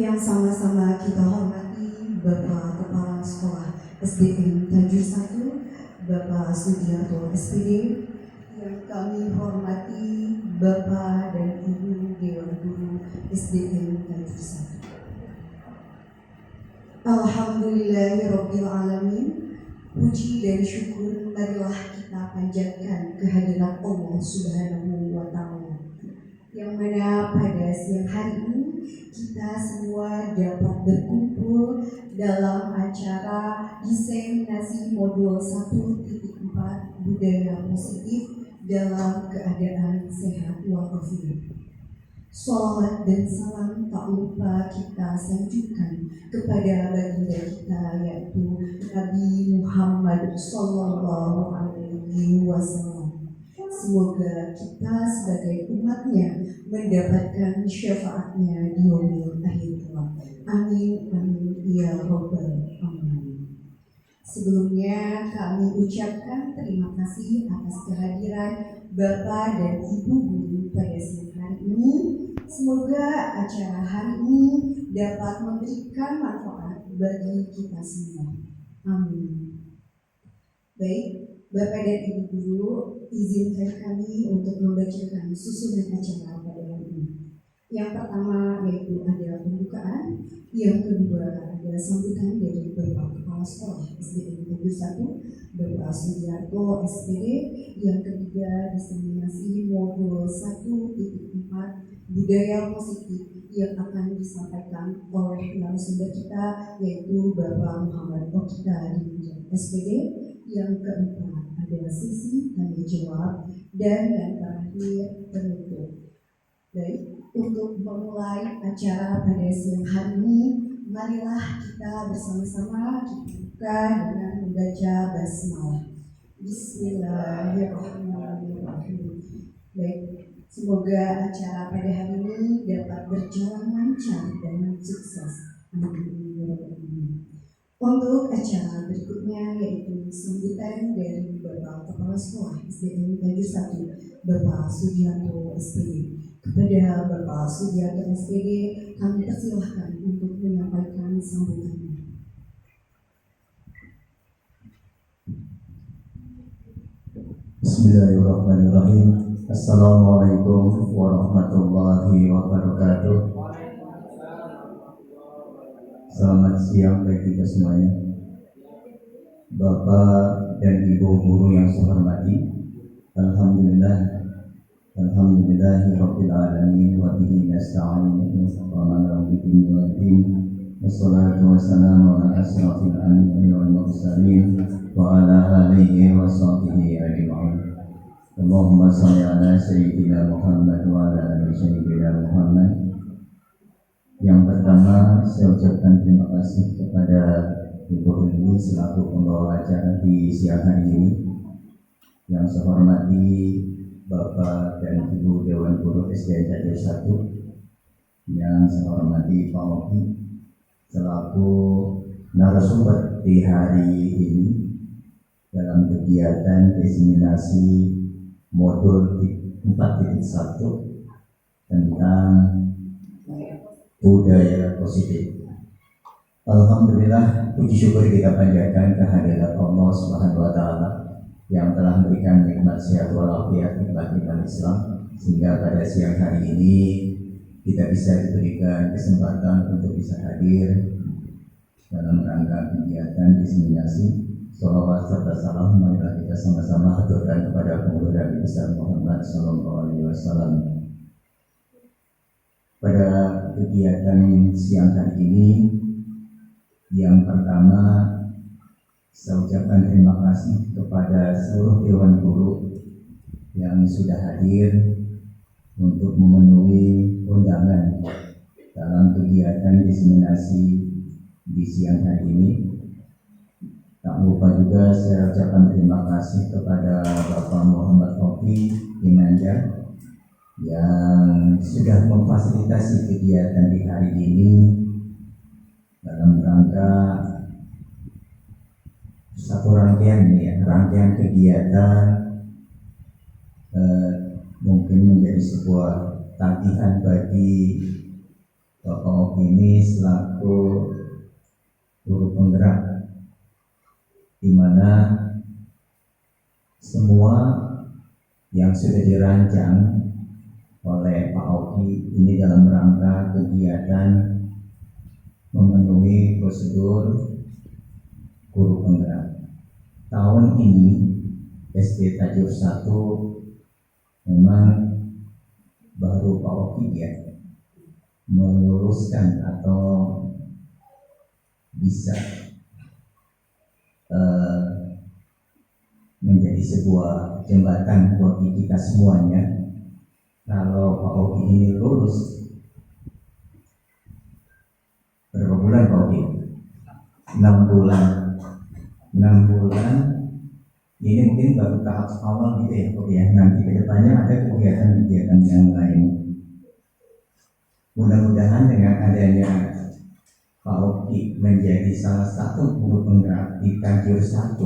Yang sama-sama kita hormati Bapak Kepala Sekolah SDN Tajur 1, Bapak Sudiarto SPD. Yang kami hormati Bapak dan Ibu Dewan Guru SDN Tajur 1. Alhamdulillahirabbil alamin. Puji dan syukur marilah kita panjatkan kehadirat Allah Subhanahu wa Ta'ala, yang mana pada siang hari ini kita semua dapat berkumpul dalam acara diseminasi modul 1.4 budaya positif dalam keadaan sehat walafiat. Sholawat dan salam tak lupa kita sanjungkan kepada baginda kita, yaitu Nabi Muhammad Sallallahu Alaihi Wasallam. Semoga kita sebagai umatnya mendapatkan syafaatnya di yaumil akhir. Amin amin ya rabbal alamin. Sebelumnya kami ucapkan terima kasih atas kehadiran Bapak dan Ibu Guru pada siang hari ini. Semoga acara hari ini dapat memberikan manfaat bagi kita semua. Amin. Baik, Bapak dan Ibu Guru, izinkan kami untuk membacakan susunan acara pada hari ini. Yang pertama yaitu ada pembukaan, yang kedua ada sambutan dari Bapak Kepala Sekolah SDN Tajur 1, Bapak Sudiarto SPD, yang ketiga diseminasi modul 1.4 budaya positif yang akan disampaikan oleh narasumber kita, yaitu Bapak Muhammad Okita SPD. Yang keempat ada sesi tanya jawab, dan yang terakhir penutup. Baik, untuk memulai acara pada siang hari ini, marilah kita bersama-sama kita buka dengan membaca basmalah. Bismillahirrahmanirrahim. Baik, semoga acara pada hari ini dapat berjalan lancar dan sukses. Amin. Untuk acara berikutnya yaitu sambutan dari Bapak Kepala Sekolah SDN Tajur 1, Bapak Sudiarto SPD. Kepada Bapak Sudiarto SPD, kami persilahkan untuk menyampaikan sambutannya. Bismillahirrahmanirrahim. Assalamualaikum warahmatullahi wabarakatuh. Selamat siang bagi kita semuanya. Bapak dan Ibu Guru yang saya hormati, Alhamdulillahirabbil alamin wa bihi nasta'in wa ala rabbina waddin. Wassalatu wassalamu ala asyrafil anbiya'i wal mursalin wa ala alihi wa sahbihi ajma'in. Allahumma shalli ala sayyidina Muhammad wa ala ali sayyidina Muhammad. Yang pertama, saya ucapkan terima kasih kepada Ibu ini selaku pembawa acara di siang hari ini. Yang saya hormati Bapak dan Ibu Dewan Guru SDN Tajur 1. Yang saya hormati Pak Oki selaku narasumber di hari ini dalam kegiatan diseminasi modul 4.1 tentang budaya positif. Alhamdulillah, puji syukur kita panjatkan kehadirat Allah Subhanahu wa Ta'ala yang telah memberikan nikmat sehat walafiat kepada umat Islam, sehingga pada siang hari ini kita bisa diberikan kesempatan untuk bisa hadir dalam rangka kegiatan diseminasi. Sholawat serta salam marilah kita sama-sama haturkan kepada penghulu Nabi besar Muhammad Sallallahu Alaihi Wasallam. Pada kegiatan siang hari ini, yang pertama saya ucapkan terima kasih kepada seluruh Dewan Guru yang sudah hadir untuk memenuhi undangan dalam kegiatan diseminasi di siang hari ini. Tak lupa juga saya ucapkan terima kasih kepada Bapak Muhammad Oki Inanjar yang sudah memfasilitasi kegiatan di hari ini dalam rangka satu rangkaian kegiatan, mungkin menjadi sebuah tagihan bagi Bapak Oki ini selaku guru penggerak, di mana semua yang sudah dirancang oleh Pak Oki ini dalam rangka kegiatan memenuhi prosedur guru penggerak. Tahun ini SD Tajur 1 memang baru Pak Oki ya meluruskan atau bisa menjadi sebuah jembatan buat kita semuanya. Kalau Pak Oki ini lulus, berapa bulan Pak Oki? 6 bulan. 6 bulan ini mungkin baru tahap awal gitu ya Pak ya. Nanti kedepannya ada kegiatan-kegiatan yang lain. Mudah-mudahan dengan adanya Pak Oki menjadi salah satu guru penggerak di Tajur 1,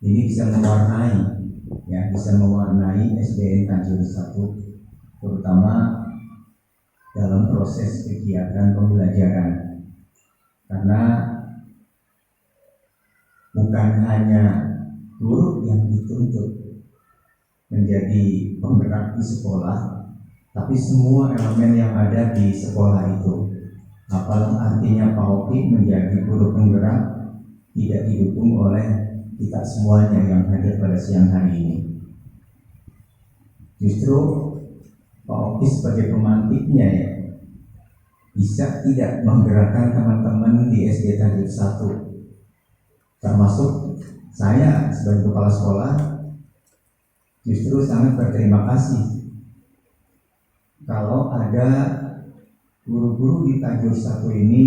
ini bisa mewarnai SDN Tajur 1, terutama dalam proses kegiatan pembelajaran. Karena bukan hanya guru yang dituntut menjadi penggerak di sekolah, tapi semua elemen yang ada di sekolah itu. Apalagi artinya Pak Oki menjadi guru penggerak tidak didukung oleh kita semuanya yang hadir pada siang hari ini. Justru Pak Oki sebagai pemantiknya ya, bisa tidak menggerakkan teman-teman di SD Tajur 1, termasuk saya sebagai kepala sekolah, justru sangat berterima kasih kalau ada guru-guru di Tajur 1 ini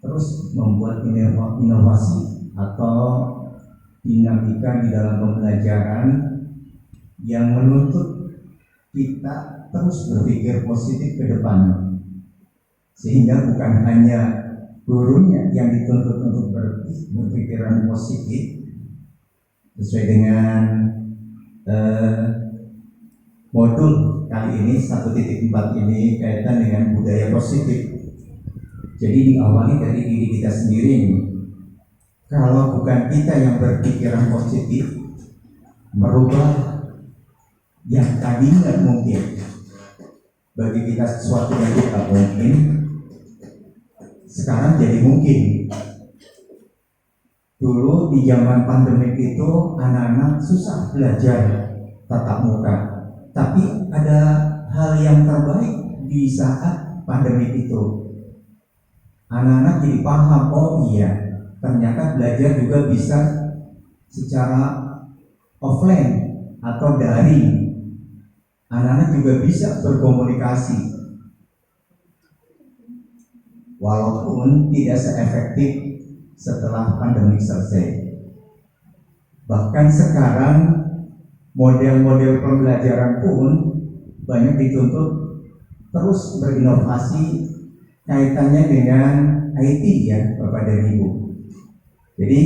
terus membuat inovasi atau dinamika di dalam pembelajaran yang menuntut kita terus berpikir positif ke depan, sehingga bukan hanya gurunya yang dituntut untuk berpikiran positif sesuai dengan modul kali ini 1.4 ini kaitan dengan budaya positif. Jadi diawali dari diri kita sendiri ini. Kalau bukan kita yang berpikiran positif, merubah yang tadinya mungkin bagi kita sesuatu yang tidak mungkin, sekarang jadi mungkin. Dulu di zaman pandemi itu anak-anak susah belajar tatap muka, tapi ada hal yang terbaik di saat pandemi itu. Anak-anak jadi paham, oh iya, ternyata belajar juga bisa secara offline atau daring. Anak-anak juga bisa berkomunikasi, walaupun tidak seefektif setelah pandemi selesai. Bahkan sekarang model-model pembelajaran pun banyak dituntut terus berinovasi kaitannya dengan IT ya Bapak dan Ibu. Jadi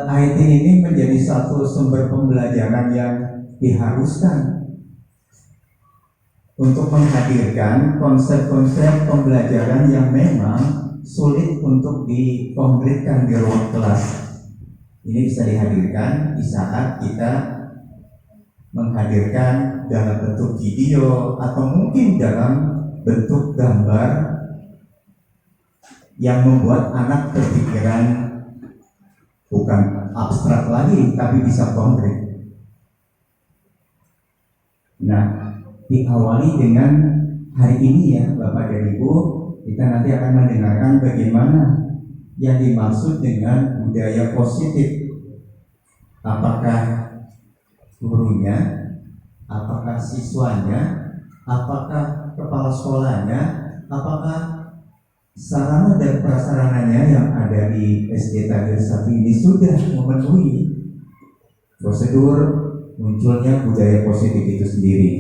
IT ini menjadi satu sumber pembelajaran yang diharuskan untuk menghadirkan konsep-konsep pembelajaran yang memang sulit untuk dikonkretkan di ruang kelas. Ini bisa dihadirkan di saat kita menghadirkan dalam bentuk video atau mungkin dalam bentuk gambar yang membuat anak berpikiran bukan abstrak lagi tapi bisa konkret. Nah, diawali dengan hari ini ya Bapak dan Ibu, kita nanti akan mendengarkan bagaimana yang dimaksud dengan budaya positif. Apakah gurunya, apakah siswanya, apakah kepala sekolahnya, apakah sarana dan prasarananya yang ada di SD Tajur 1 ini sudah memenuhi prosedur munculnya budaya positif itu sendiri.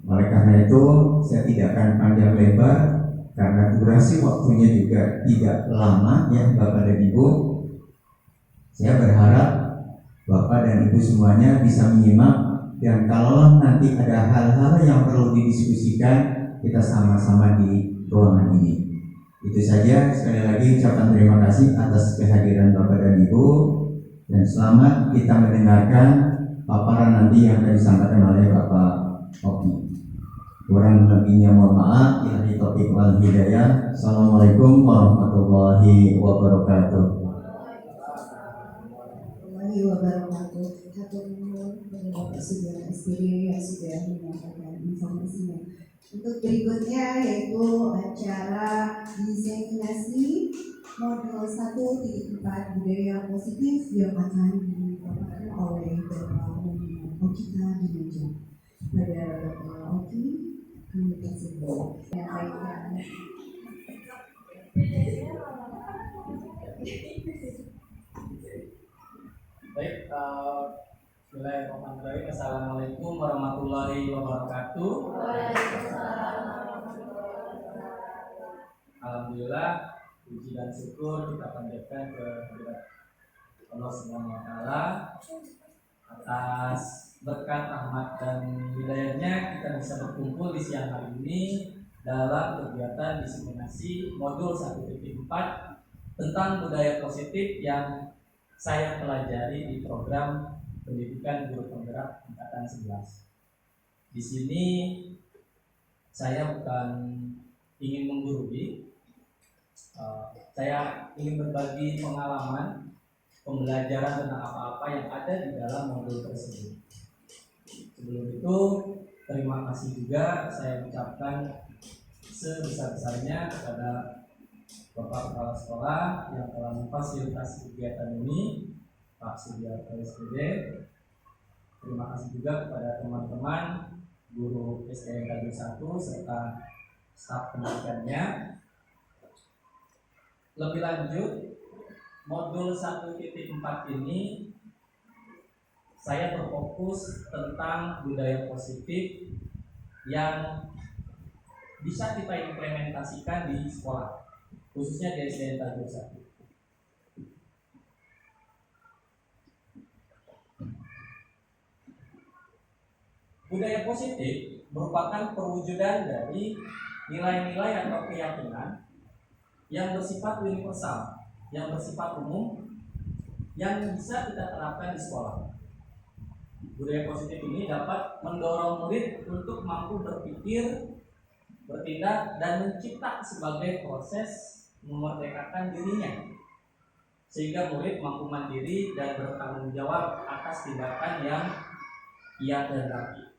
Oleh karena itu, saya tidak akan panjang lebar karena durasi waktunya juga tidak lama ya Bapak dan Ibu. Saya berharap Bapak dan Ibu semuanya bisa menyimak Dan kalau nanti ada hal-hal yang perlu didiskusikan, kita sama-sama di ruangan ini. Itu saja, sekali lagi ucapan terima kasih atas kehadiran Bapak dan Ibu, dan selamat kita mendengarkan paparan nanti yang tadi disampaikan oleh Bapak Oki. Kurang lebihnya mohon maaf. Ilahi taufiq wal hidayah. Assalamualaikum warahmatullahi wabarakatuh. Warahmatullahi wabarakatuh. Hatur nuhun kepada Bapak Sugeng SPD yang sudah menyampaikan informasinya. Untuk berikutnya yaitu acara diseminasi modul 1.4 budaya positif yang akan dipaparkan oleh Bapak Okita Dinaja. Pada Bapak Oki, kami tersebut yang lainnya. Baik, bismillahirrahmanirrahim. Assalamualaikum warahmatullahi wabarakatuh. Alhamdulillah, puji dan syukur kita panjatkan kehadirat Allah Subhanahu wa Ta'ala atas berkat rahmat dan hidayahnya kita bisa berkumpul di siang hari ini dalam kegiatan diseminasi modul 1.4 tentang budaya positif yang saya pelajari di program pendidikan guru penggerak angkatan 11. Di sini saya bukan ingin menggurui, saya ingin berbagi pengalaman pembelajaran tentang apa-apa yang ada di dalam modul tersebut. Sebelum itu, terima kasih juga saya ucapkan sebesar-besarnya kepada Bapak Kepala Sekolah yang telah memfasilitasi kegiatan ini, Pak Sudiarto SPD. Terima kasih juga kepada teman-teman guru SDN Kajur 1 serta staf pendidikannya. Lebih lanjut, modul 1.4 ini saya berfokus tentang budaya positif yang bisa kita implementasikan di sekolah, khususnya di SDN Kajur 1. Budaya positif merupakan perwujudan dari nilai-nilai atau keyakinan yang bersifat universal, yang bersifat umum, yang bisa kita terapkan di sekolah. Budaya positif ini dapat mendorong murid untuk mampu berpikir, bertindak, dan mencipta sebagai proses memerdekakan dirinya, sehingga murid mampu mandiri dan bertanggung jawab atas tindakan yang ia kehendaki.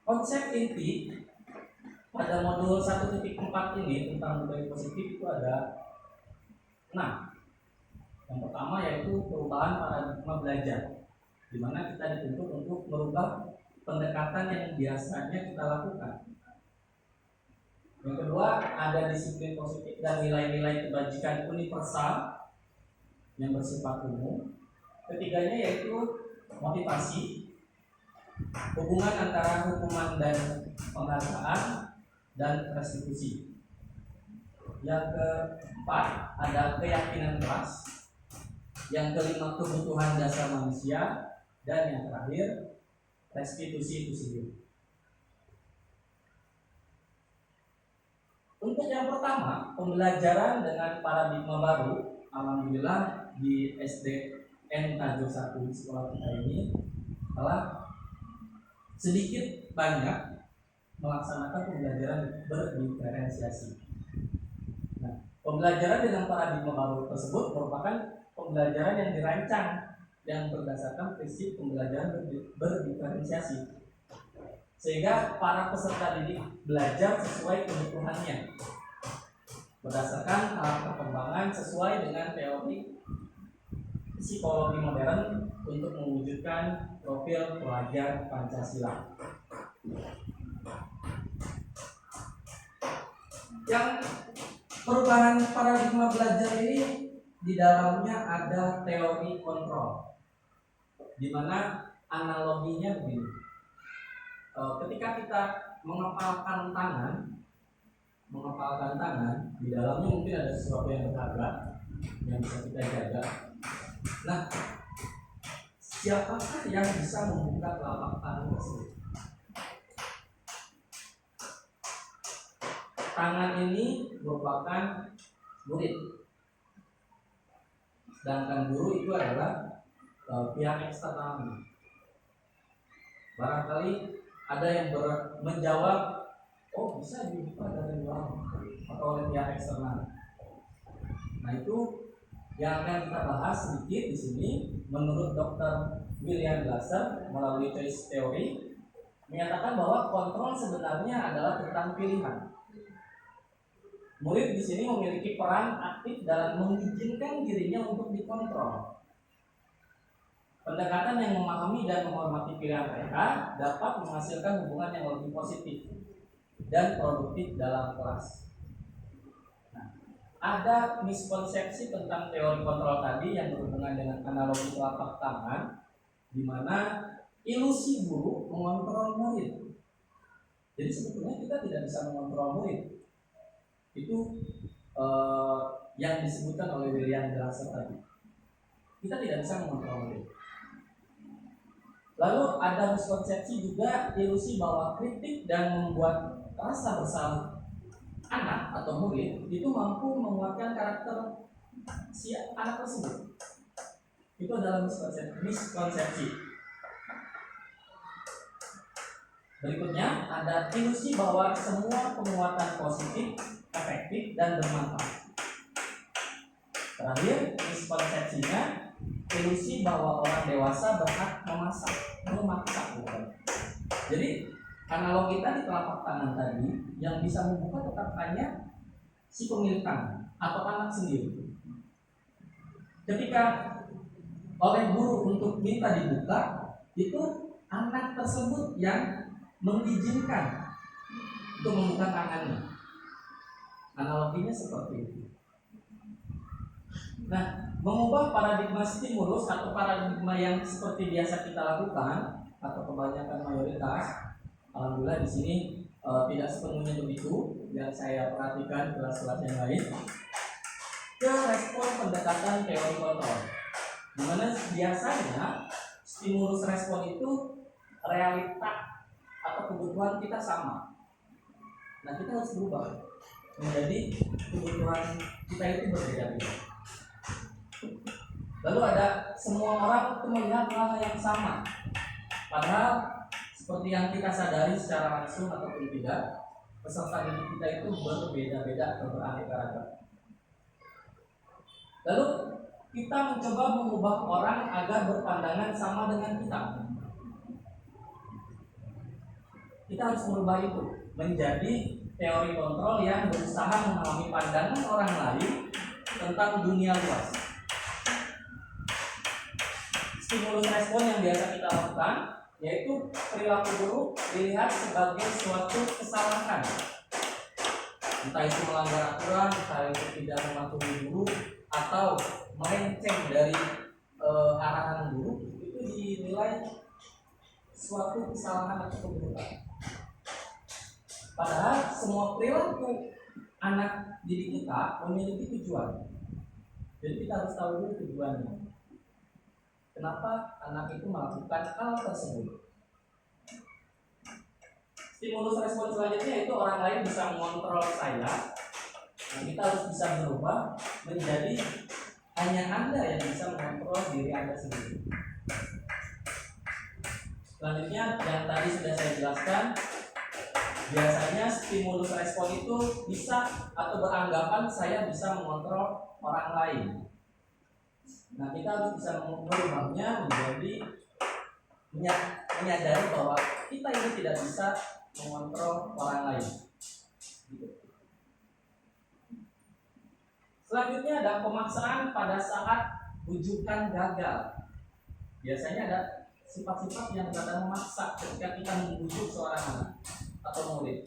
Konsep inti pada modul 1.4 ini tentang budaya positif itu ada 6. Yang pertama yaitu perubahan paradigma belajar, di mana kita dituntut untuk merubah pendekatan yang biasanya kita lakukan. Yang kedua, ada disiplin positif dan nilai-nilai kebajikan universal yang bersifat umum. Ketiganya yaitu motivasi, hubungan antara hukuman dan penghargaan, dan restitusi. Yang keempat, ada keyakinan keras. Yang kelima, kebutuhan dasar manusia. Dan yang terakhir, restitusi itu sendiri. Untuk yang pertama, pembelajaran dengan paradigma baru, alhamdulillah di SDN Kajur 1 sekolah kita ini telah sedikit banyak melaksanakan pembelajaran berdiferensiasi. Nah, pembelajaran dengan paradigma baru tersebut merupakan pembelajaran yang dirancang yang berdasarkan prinsip pembelajaran berdiferensiasi, sehingga para peserta didik belajar sesuai kebutuhannya berdasarkan tahap perkembangan sesuai dengan teori psikologi modern untuk mewujudkan profil pelajar Pancasila. Yang perubahan paradigma belajar ini di dalamnya ada teori kontrol, di mana analoginya begini. Ketika kita mengepalkan tangan, di dalamnya mungkin ada sesuatu yang berharga yang bisa kita jaga. Nah, siapakah yang bisa membuka telapak tangan tersebut? Tangan ini merupakan murid, sedangkan guru itu adalah pihak eksternal. Barangkali ada yang menjawab, oh bisa dibuka dari luar atau oleh pihak eksternal. Nah itu yang akan kita bahas sedikit di sini. Menurut Dr. William Glasser melalui choice theory menyatakan bahwa kontrol sebenarnya adalah tentang pilihan. Murid di sini memiliki peran aktif dalam mengizinkan dirinya untuk dikontrol. Pendekatan yang memahami dan menghormati pilihan mereka dapat menghasilkan hubungan yang lebih positif dan produktif dalam kelas. Nah, ada miskonsepsi tentang teori kontrol tadi yang berhubungan dengan analogi telapak tangan, di mana ilusi guru mengontrol murid. Jadi sebetulnya kita tidak bisa mengontrol murid. Itu yang disebutkan oleh William Glasser tadi. Kita tidak bisa mengontrol murid. Lalu ada miskonsepsi juga ilusi bahwa kritik dan membuat rasa bersalah anak atau murid itu mampu menguatkan karakter si anak tersebut. Itu adalah miskonsepsi. Berikutnya ada ilusi bahwa semua penguatan positif, efektif, dan bermanfaat. Terakhir, miskonsepsinya ilusi bahwa orang dewasa berhak memaksa. Jadi analogi tadi telapak tangan tadi yang bisa membuka tetap hanya si pemilik tangan atau anak sendiri. Ketika oleh guru untuk minta dibuka, itu anak tersebut yang mengizinkan untuk membuka tangannya. Analoginya seperti itu. Nah, mengubah paradigma stimulus atau paradigma yang seperti biasa kita lakukan atau kebanyakan mayoritas, alhamdulillah di sini tidak sepenuhnya begitu yang saya perhatikan kelas-kelas yang lain, ke respon pendekatan teori kontrol, di mana biasanya stimulus respon itu realita atau kebutuhan kita sama. Nah, kita harus berubah menjadi kebutuhan kita itu berbeda-beda. Lalu ada semua orang itu melihat hal yang sama, padahal seperti yang kita sadari secara langsung ataupun tidak, peserta didik kita itu berbeda-beda atau beraneka ragam. Lalu kita mencoba mengubah orang agar berpandangan sama dengan kita. Kita harus merubah itu menjadi teori kontrol yang berusaha memahami pandangan orang lain tentang dunia luas. Stimulus respon yang biasa kita lakukan yaitu perilaku buruk dilihat sebagai suatu kesalahan, entah itu melanggar aturan, entah itu tidak mematuhi guru atau melenceng dari arahan guru, itu dinilai suatu kesalahan atau keburukan. Padahal semua perilaku anak didik kita memiliki tujuan. Jadi kita harus tahu dulu tujuannya. Kenapa anak itu melakukan hal tersebut? Stimulus respon selanjutnya itu orang lain bisa mengontrol saya. Nah, kita harus bisa berubah menjadi hanya Anda yang bisa mengontrol diri Anda sendiri. Selanjutnya yang tadi sudah saya jelaskan, biasanya stimulus respon itu bisa atau beranggapan saya bisa mengontrol orang lain. Nah, kita harus bisa merubahnya menjadi menyadari bahwa kita ini tidak bisa mengontrol orang lain. Selanjutnya ada pemaksaan pada saat rujukan gagal. Biasanya ada sifat-sifat yang kadang memaksa ketika kita membujuk seorang anak atau murid.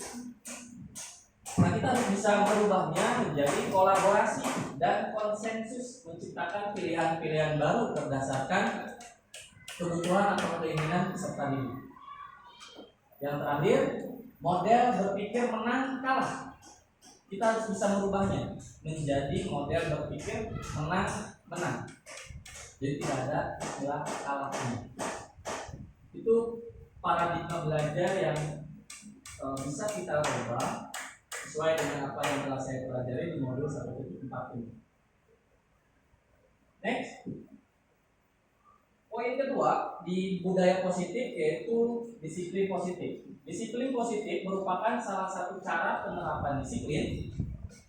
Nah, kita harus bisa merubahnya menjadi kolaborasi dan konsensus, menciptakan pilihan-pilihan baru berdasarkan kebutuhan atau keinginan peserta didik. Yang terakhir, model berpikir menang kalah. Kita harus bisa merubahnya menjadi model berpikir menang-menang. Jadi tidak ada istilah salahnya. Itu paradigma belajar yang bisa kita ubah sesuai dengan apa yang telah saya pelajari di modul 1.4 ini. Next, poin kedua di budaya positif yaitu disiplin positif. Disiplin positif merupakan salah satu cara penerapan disiplin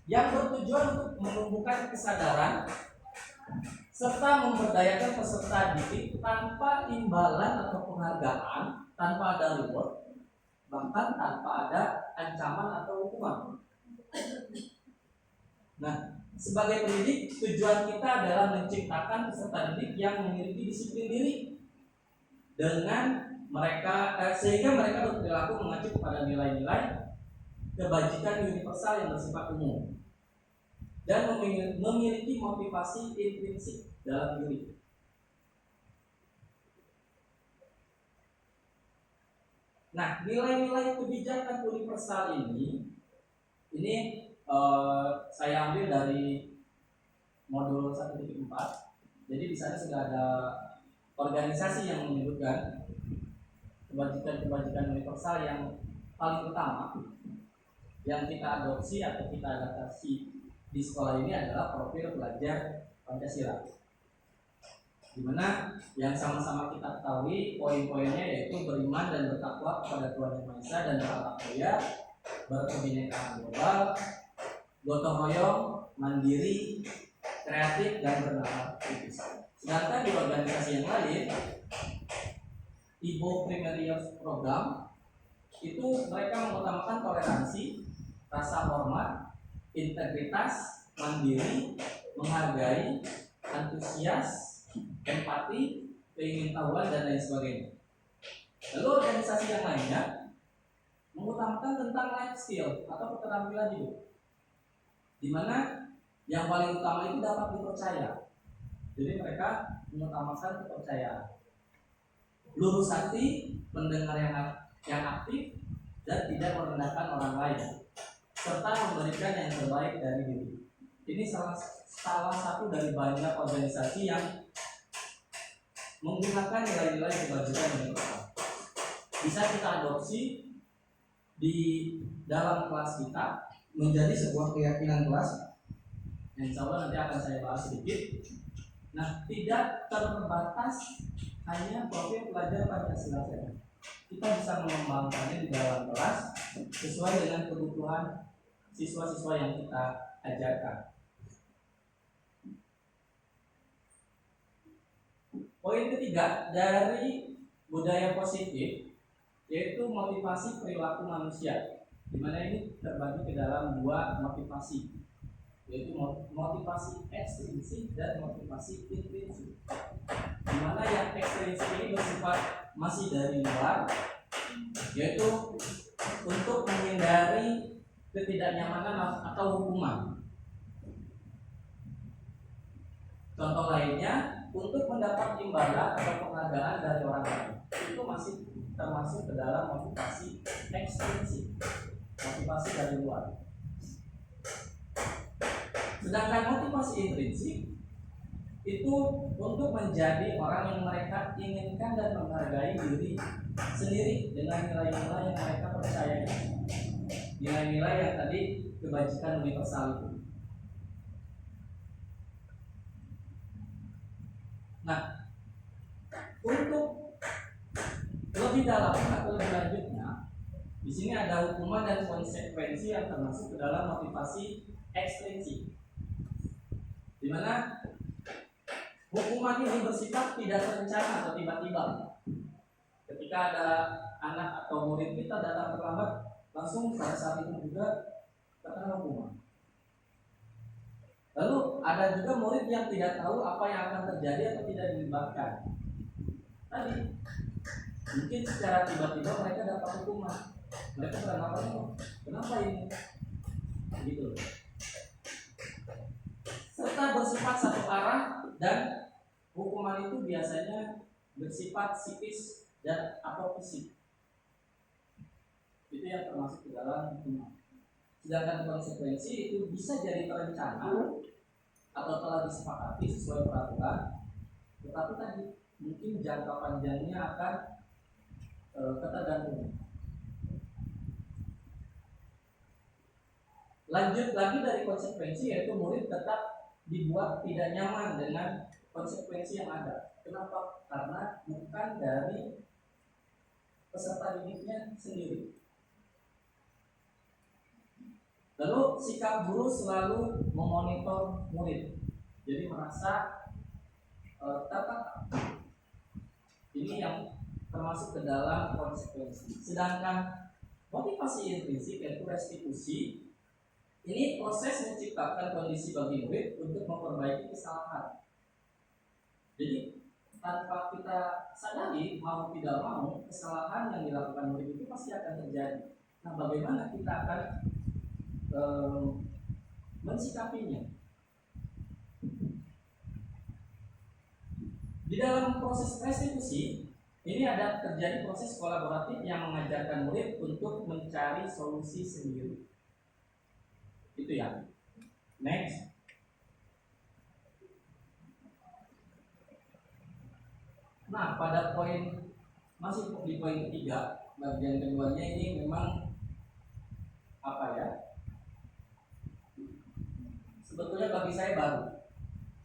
yang bertujuan untuk menumbuhkan kesadaran serta memberdayakan peserta didik tanpa imbalan atau penghargaan, tanpa ada reward, bahkan tanpa ada ancaman atau hukuman. Nah, sebagai pendidik, tujuan kita adalah menciptakan peserta didik yang memiliki disiplin diri dengan mereka sehingga mereka berperilaku mengacu kepada nilai-nilai kebajikan universal yang bersifat umum dan memiliki motivasi intrinsik dalam diri. Nah, nilai-nilai kebijakan universal ini saya ambil dari modul 1.4. Jadi di sana sudah ada organisasi yang menyebutkan kebajikan universal yang paling utama yang kita adopsi atau kita adaptasi di sekolah ini adalah profil pelajar Pancasila, di mana yang sama-sama kita ketahui poin-poinnya yaitu beriman dan bertakwa kepada Tuhan Yang Maha Esa dan berakhlak mulia, berkebinekaan global, gotong royong, mandiri, kreatif dan bernalar kritis. Sedangkan di organisasi yang lain, Ibo Primary Program itu mereka mengutamakan toleransi, rasa hormat, integritas, mandiri, menghargai, antusias, empati, keingintahuan dan lain sebagainya. Lalu organisasi yang lainnya mengutamakan tentang life skill atau keterampilan hidup, di mana yang paling utama itu dapat dipercaya. Jadi mereka mengutamakan kepercayaan, lurus hati, mendengar yang aktif dan tidak merendahkan orang lain, serta memberikan yang terbaik dari diri. Ini salah satu dari banyak organisasi yang menggunakan nilai-nilai kebajikan universal. Bisa kita adopsi di dalam kelas kita menjadi sebuah keyakinan kelas yang insya Allah nanti akan saya bahas sedikit. Nah, tidak terbatas hanya profil pelajar Pancasila saja. Kita bisa mengembangkannya di dalam kelas sesuai dengan kebutuhan siswa-siswa yang kita ajarkan. Poin ketiga dari budaya positif yaitu motivasi perilaku manusia, di mana ini terbagi ke dalam dua motivasi, yaitu motivasi ekstrinsik dan motivasi intrinsik. Di mana yang ekstrinsik ini bersifat masih dari luar, yaitu untuk menghindari ketidaknyamanan atau hukuman. Contoh lainnya, untuk mendapat imbalan atau penghargaan dari orang lain, itu masih termasuk ke dalam motivasi ekstrinsik, motivasi dari luar. Sedangkan motivasi intrinsik itu untuk menjadi orang yang mereka inginkan dan menghargai diri sendiri dengan nilai-nilai yang mereka percaya, nilai-nilai yang tadi kebajikan universal itu. Nah, untuk lebih dalam atau lebih lanjutnya, di sini ada hukuman dan konsekuensi yang termasuk ke dalam motivasi ekstrinsik, di mana hukuman ini bersifat tidak terencana atau tiba-tiba. Ketika ada anak atau murid kita datang terlambat, langsung pada saat itu juga terkena hukuman. Lalu ada juga murid yang tidak tahu apa yang akan terjadi atau tidak dilibatkan. Tadi mungkin secara tiba-tiba mereka dapat hukuman. Mereka beranggapan, kenapa ini? Gitu. Serta bersifat satu arah dan hukuman itu biasanya bersifat psikis dan atau fisik. Itu yang termasuk ke dalam hukuman. Sedangkan konsekuensi itu bisa jadi terencana atau telah disepakati sesuai peraturan Tetapi tadi mungkin jangka panjangnya akan ketergantungan. Lanjut lagi dari konsekuensi, yaitu murid tetap dibuat tidak nyaman dengan konsekuensi yang ada. Kenapa? Karena bukan dari peserta didiknya sendiri. Lalu sikap guru selalu memonitor murid, jadi merasa tertekan. Ini yang termasuk ke dalam konsekuensi. Sedangkan motivasi intrinsik, yaitu restitusi, ini proses menciptakan kondisi bagi murid untuk memperbaiki kesalahan. Jadi tanpa kita sadari, mau tidak mau, kesalahan yang dilakukan murid itu pasti akan terjadi. Nah, bagaimana kita akan mensikapinya? Di dalam proses restitusi ini ada terjadi proses kolaboratif yang mengajarkan murid untuk mencari solusi sendiri. Itu ya. Next. Nah, pada poin masih di poin ketiga, bagian keduanya ini memang apa ya? Sebetulnya bagi saya baru,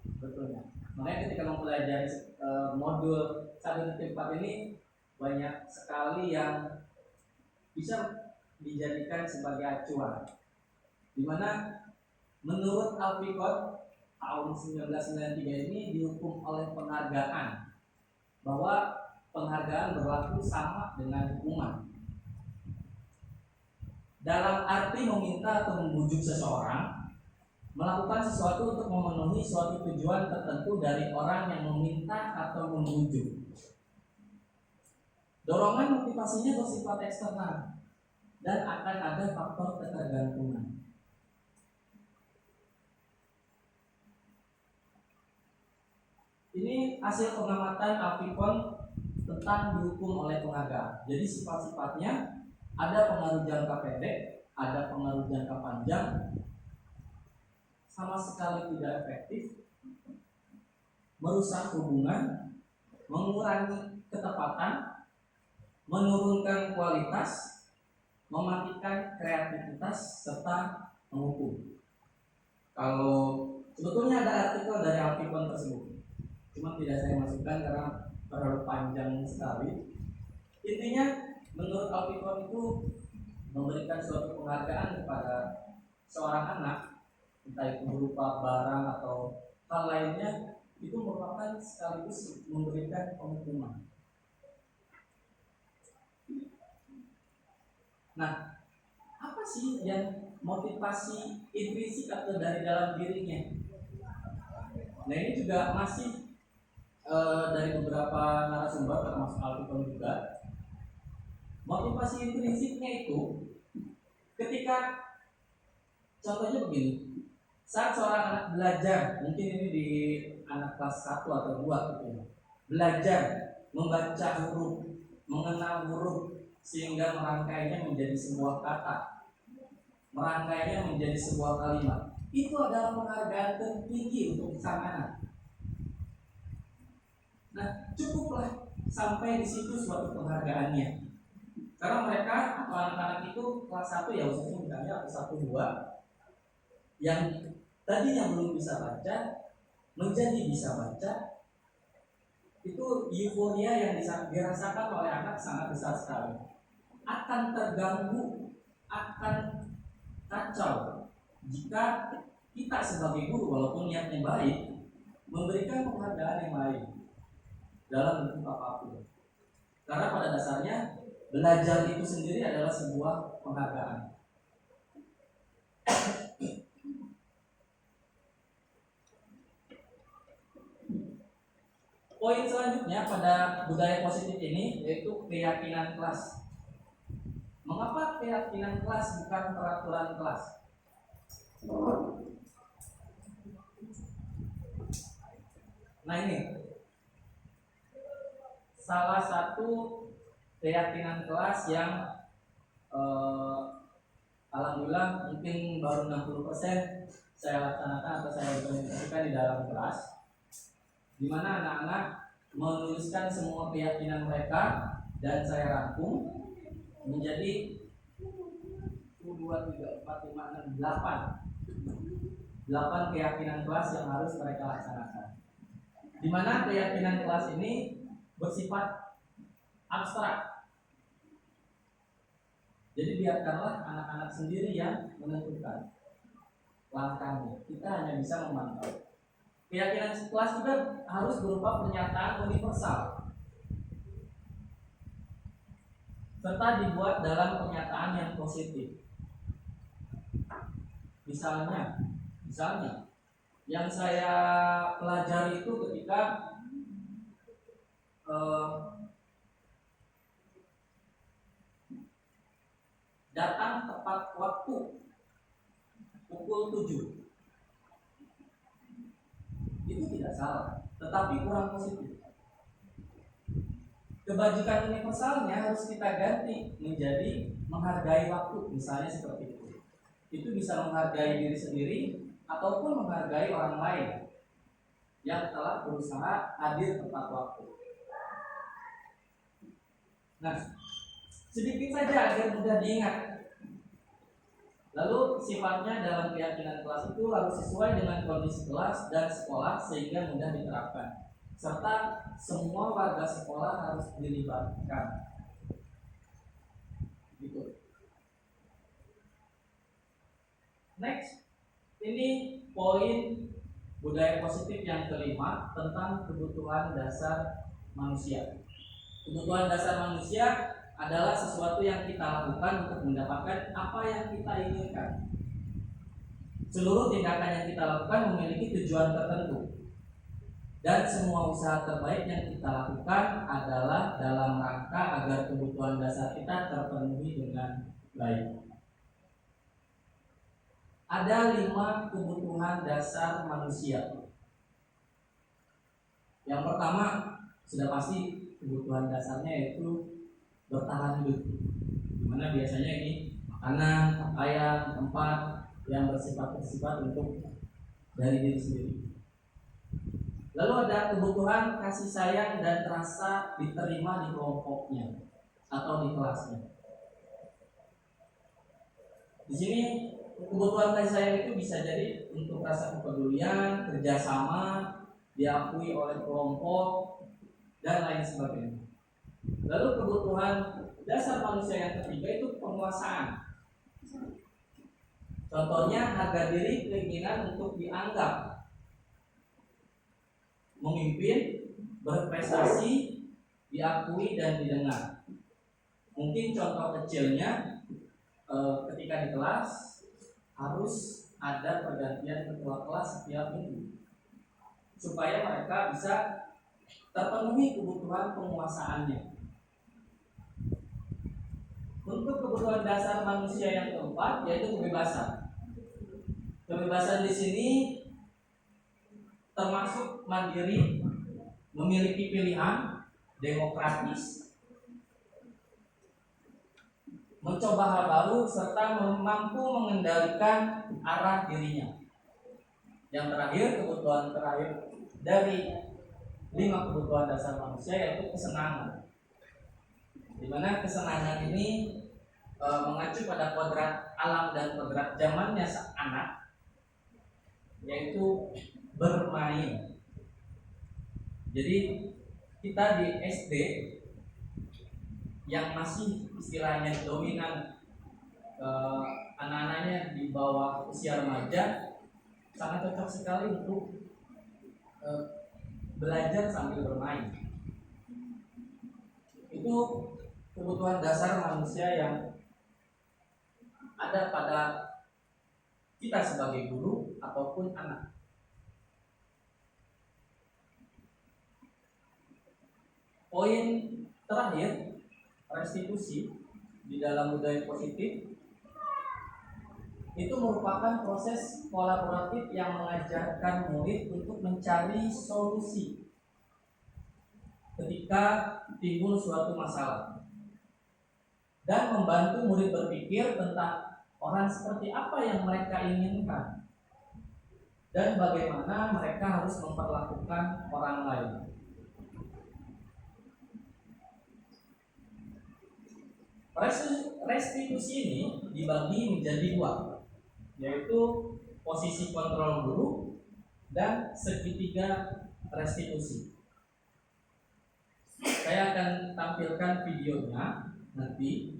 sebetulnya. Makanya ketika mempelajari modul 1.4 ini banyak sekali yang bisa dijadikan sebagai acuan. Dimana menurut Alpicot tahun 1993 ini dihukum oleh penghargaan, bahwa penghargaan berlaku sama dengan hukuman. Dalam arti meminta atau membujuk seseorang melakukan sesuatu untuk memenuhi suatu tujuan tertentu dari orang yang meminta atau membujuk. Dorongan motivasinya bersifat eksternal dan akan ada faktor ketergantungan. Ini hasil pengamatan Alpicon tentang dihukum oleh penghargaan. Jadi sifat-sifatnya ada pengaruh jangka pendek, ada pengaruh jangka panjang, sama sekali tidak efektif, merusak hubungan, mengurangi ketepatan, menurunkan kualitas, mematikan kreativitas, serta menghukum. Kalau sebetulnya ada artikel dari Alpicon tersebut, cuma tidak saya masukkan karena terlalu panjang sekali. Intinya menurut Alpicon itu memberikan suatu penghargaan kepada seorang anak, entah itu berupa barang atau hal lainnya, itu merupakan sekaligus memberikan penghukuman. Nah, apa sih yang motivasi intrinsik atau dari dalam dirinya? Nah, ini juga masih dari beberapa narasumber termasuk Alpicon juga. Motivasi intrinsiknya itu ketika contohnya begini. Saat seorang anak belajar, mungkin ini di anak kelas 1 atau 2 gitu ya, belajar membaca huruf, mengenal huruf sehingga merangkainya menjadi sebuah kata, merangkainya menjadi sebuah kalimat. Itu adalah penghargaan tertinggi untuk sang anak. Nah, cukuplah sampai di situ suatu penghargaannya. Karena mereka atau anak-anak itu kelas 1 ya, khususnya misalnya kelas 1 2 yang tadinya belum bisa baca menjadi bisa baca, itu euforia yang dirasakan oleh anak sangat besar sekali. Akan terganggu, akan kacau jika kita sebagai guru walaupun niatnya baik memberikan penghargaan yang lain dalam bentuk apapun. Karena pada dasarnya belajar itu sendiri adalah sebuah penghargaan. Poin selanjutnya pada budaya positif ini yaitu keyakinan kelas. Mengapa keyakinan kelas bukan peraturan kelas? Nah, ini salah satu keyakinan kelas yang alhamdulillah mungkin baru 60% saya laksanakan atau saya implementasikan di dalam kelas. di mana anak-anak menuliskan semua keyakinan mereka dan saya rangkum menjadi 1, 2, 3, 4, 5, 6, 8 keyakinan kelas yang harus mereka laksanakan. Di mana keyakinan kelas ini bersifat abstrak. Jadi biarkanlah anak-anak sendiri yang menentukan langkahnya. Kita hanya bisa memantau. Keyakinan kelas juga harus berupa pernyataan universal, serta dibuat dalam pernyataan yang positif. Misalnya yang saya pelajari itu ketika datang tepat waktu pukul 7 itu tidak salah, tetapi kurang positif. Kebajikan universalnya harus kita ganti menjadi menghargai waktu, misalnya seperti itu. Itu bisa menghargai diri sendiri ataupun menghargai orang lain yang telah berusaha hadir tepat waktu. Nah, sedikit saja agar mudah diingat. Lalu sifatnya dalam keyakinan kelas itu harus sesuai dengan kondisi kelas dan sekolah sehingga mudah diterapkan, serta semua warga sekolah harus dilibatkan. Gitu. Next, ini poin budaya positif yang kelima tentang kebutuhan dasar manusia. Kebutuhan dasar manusia adalah sesuatu yang kita lakukan untuk mendapatkan apa yang kita inginkan. Seluruh tindakan yang kita lakukan memiliki tujuan tertentu, dan semua usaha terbaik yang kita lakukan adalah dalam rangka agar kebutuhan dasar kita terpenuhi dengan baik. Ada 5 kebutuhan dasar manusia. Yang pertama sudah pasti kebutuhan dasarnya yaitu bertahan hidup, dimana biasanya ini makanan, pakaian, tempat yang bersifat untuk dari diri sendiri. Lalu ada kebutuhan kasih sayang dan rasa diterima di kelompoknya atau di kelasnya. Di sini kebutuhan kasih sayang itu bisa jadi untuk rasa kepedulian, kerjasama, diakui oleh kelompok, dan lain sebagainya. Lalu kebutuhan dasar manusia yang ketiga itu penguasaan. Contohnya harga diri, keinginan untuk dianggap, memimpin, berprestasi, diakui dan didengar. Mungkin contoh kecilnya ketika di kelas harus ada pergantian ketua kelas setiap minggu supaya mereka bisa terpenuhi kebutuhan penguasaannya. Untuk kebutuhan dasar manusia yang keempat yaitu kebebasan. Kebebasan di sini termasuk mandiri, memiliki pilihan, demokratis, mencoba hal baru serta mampu mengendalikan arah dirinya. Yang terakhir, kebutuhan terakhir dari 5 kebutuhan dasar manusia yaitu kesenangan. Di mana kesenangan ini mengacu pada kodrat alam dan kodrat zamannya anak, yaitu bermain. Jadi kita di SD yang masih istilahnya dominan anak-anaknya di bawah usia remaja sangat cocok sekali untuk belajar sambil bermain. Itu kebutuhan dasar manusia yang ada pada kita sebagai guru ataupun anak. Poin terakhir, restitusi di dalam budaya positif itu merupakan proses kolaboratif yang mengajarkan murid untuk mencari solusi ketika timbul suatu masalah dan membantu murid berpikir tentang orang seperti apa yang mereka inginkan. dan bagaimana mereka harus memperlakukan orang lain. Restitusi ini dibagi menjadi dua, yaitu posisi kontrol buruk dan segitiga restitusi. Saya akan tampilkan videonya nanti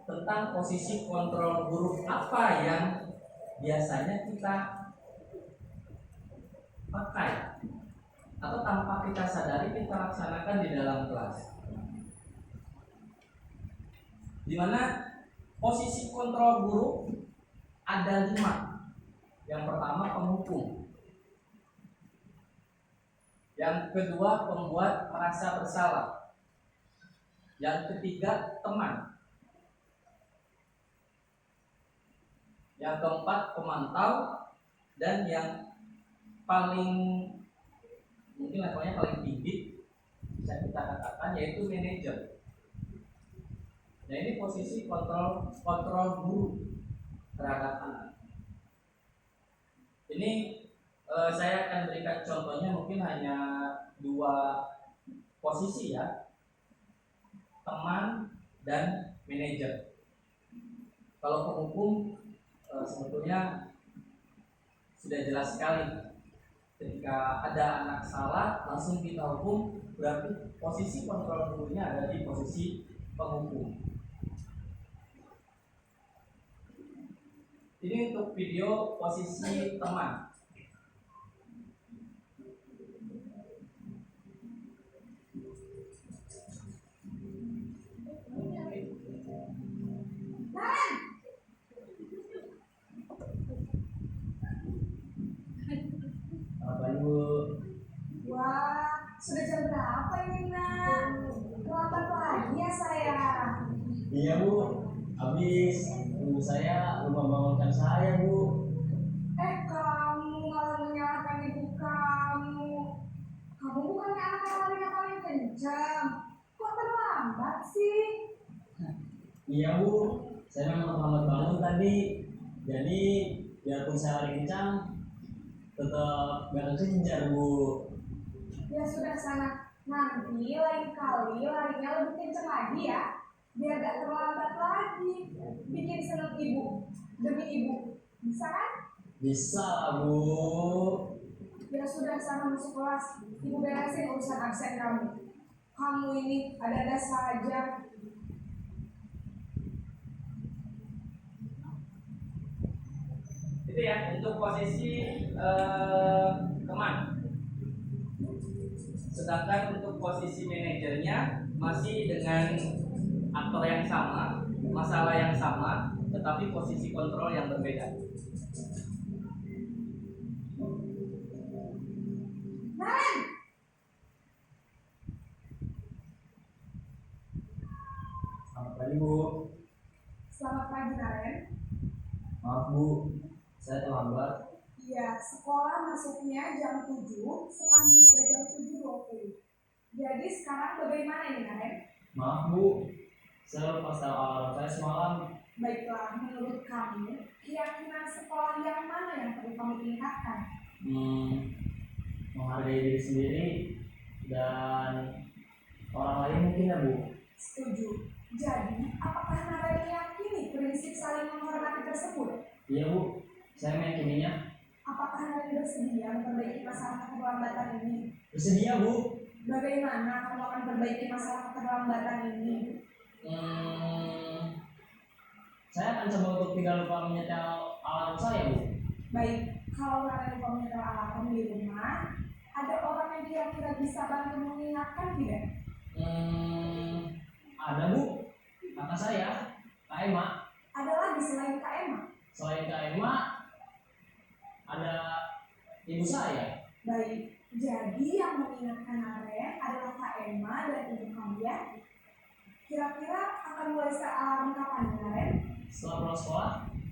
tentang posisi kontrol buruk apa yang biasanya kita pakai atau tanpa kita sadari kita laksanakan di dalam kelas. Di mana posisi kontrol buruk ada 5. Yang pertama penghukum, yang kedua pembuat merasa bersalah, yang ketiga teman, yang keempat pemantau, dan yang paling mungkin levelnya paling tinggi bisa kita katakan yaitu manajer. Nah, ini posisi kontrol guru terhadap anak. Ini saya akan berikan contohnya mungkin hanya 2 posisi ya, teman dan manajer. Kalau penghukum sebetulnya sudah jelas sekali, ketika ada anak salah langsung kita hukum, berarti posisi kontrol gurunya ada di posisi penghukum. Ini untuk video posisi teman. Apa Ibu? Wah, sudah jam berapa ini nak? Terlambat lagi ya saya. Iya Bu, habis ibu saya lupa bangunkan saya Bu. Kamu malah menyalahkan ibu kamu. Kamu bukannya anak yang larinya paling kencang. Kok terlambat sih? Iya Bu, saya memang terlambat bangun tadi. Jadi biarpun saya lari kencang, tetap gak kejar Bu. Ya sudah sana. Nanti lain kali larinya lebih kencang lagi ya. Biar gak terlambat lagi. Bikin seneng ibu. Demi ibu. Bisa kan? Bisa lah Bu. Ya sudah sana masuk kelas. Ibu beresin urusan absen kamu. Kamu ini ada-ada saja. Itu ya untuk posisi teman. Sedangkan untuk posisi manajernya masih dengan aktor yang sama, masalah yang sama, tetapi posisi kontrol yang berbeda. Naren! Selamat pagi Bu. Selamat pagi Naren. Maaf Bu, saya terlambat. Iya, sekolah masuknya jam 7, sekarang sudah jam 7.20. Jadi sekarang bagaimana ini Naren? Maaf Bu, saya lupa setel alarm saya semalam. Baiklah, menurut kamu, keyakinan sekolah yang mana yang perlu kamu tingkatkan? Menghargai diri sendiri dan orang lain mungkin ya Bu. Setuju. Jadi, apakah Naren meyakini prinsip saling menghormati tersebut? Iya Bu, saya meyakininya. Apakah Naren bersedia memperbaiki masalah keterlambatan ini? Bersedia Bu. Bagaimana kamu akan perbaiki masalah keterlambatan ini? Saya akan coba untuk tidak lupa menyetel alarm saya Bu. Baik, kalau Naren lupa menyetel alarm di rumah, ada orang yang kira-kira bisa bantu mengingatkan tidak? Ada Bu, kakak saya, Kak Emma. Ada lagi selain Kak Emma? Selain Kak Emma, ada ibu saya. Baik, jadi yang mengingatkan Naren adalah Kak Emma dan ibu kamu ya. Kira-kira akan mulai setel alarm kapan ya Naren? Setelah pulang sekolah,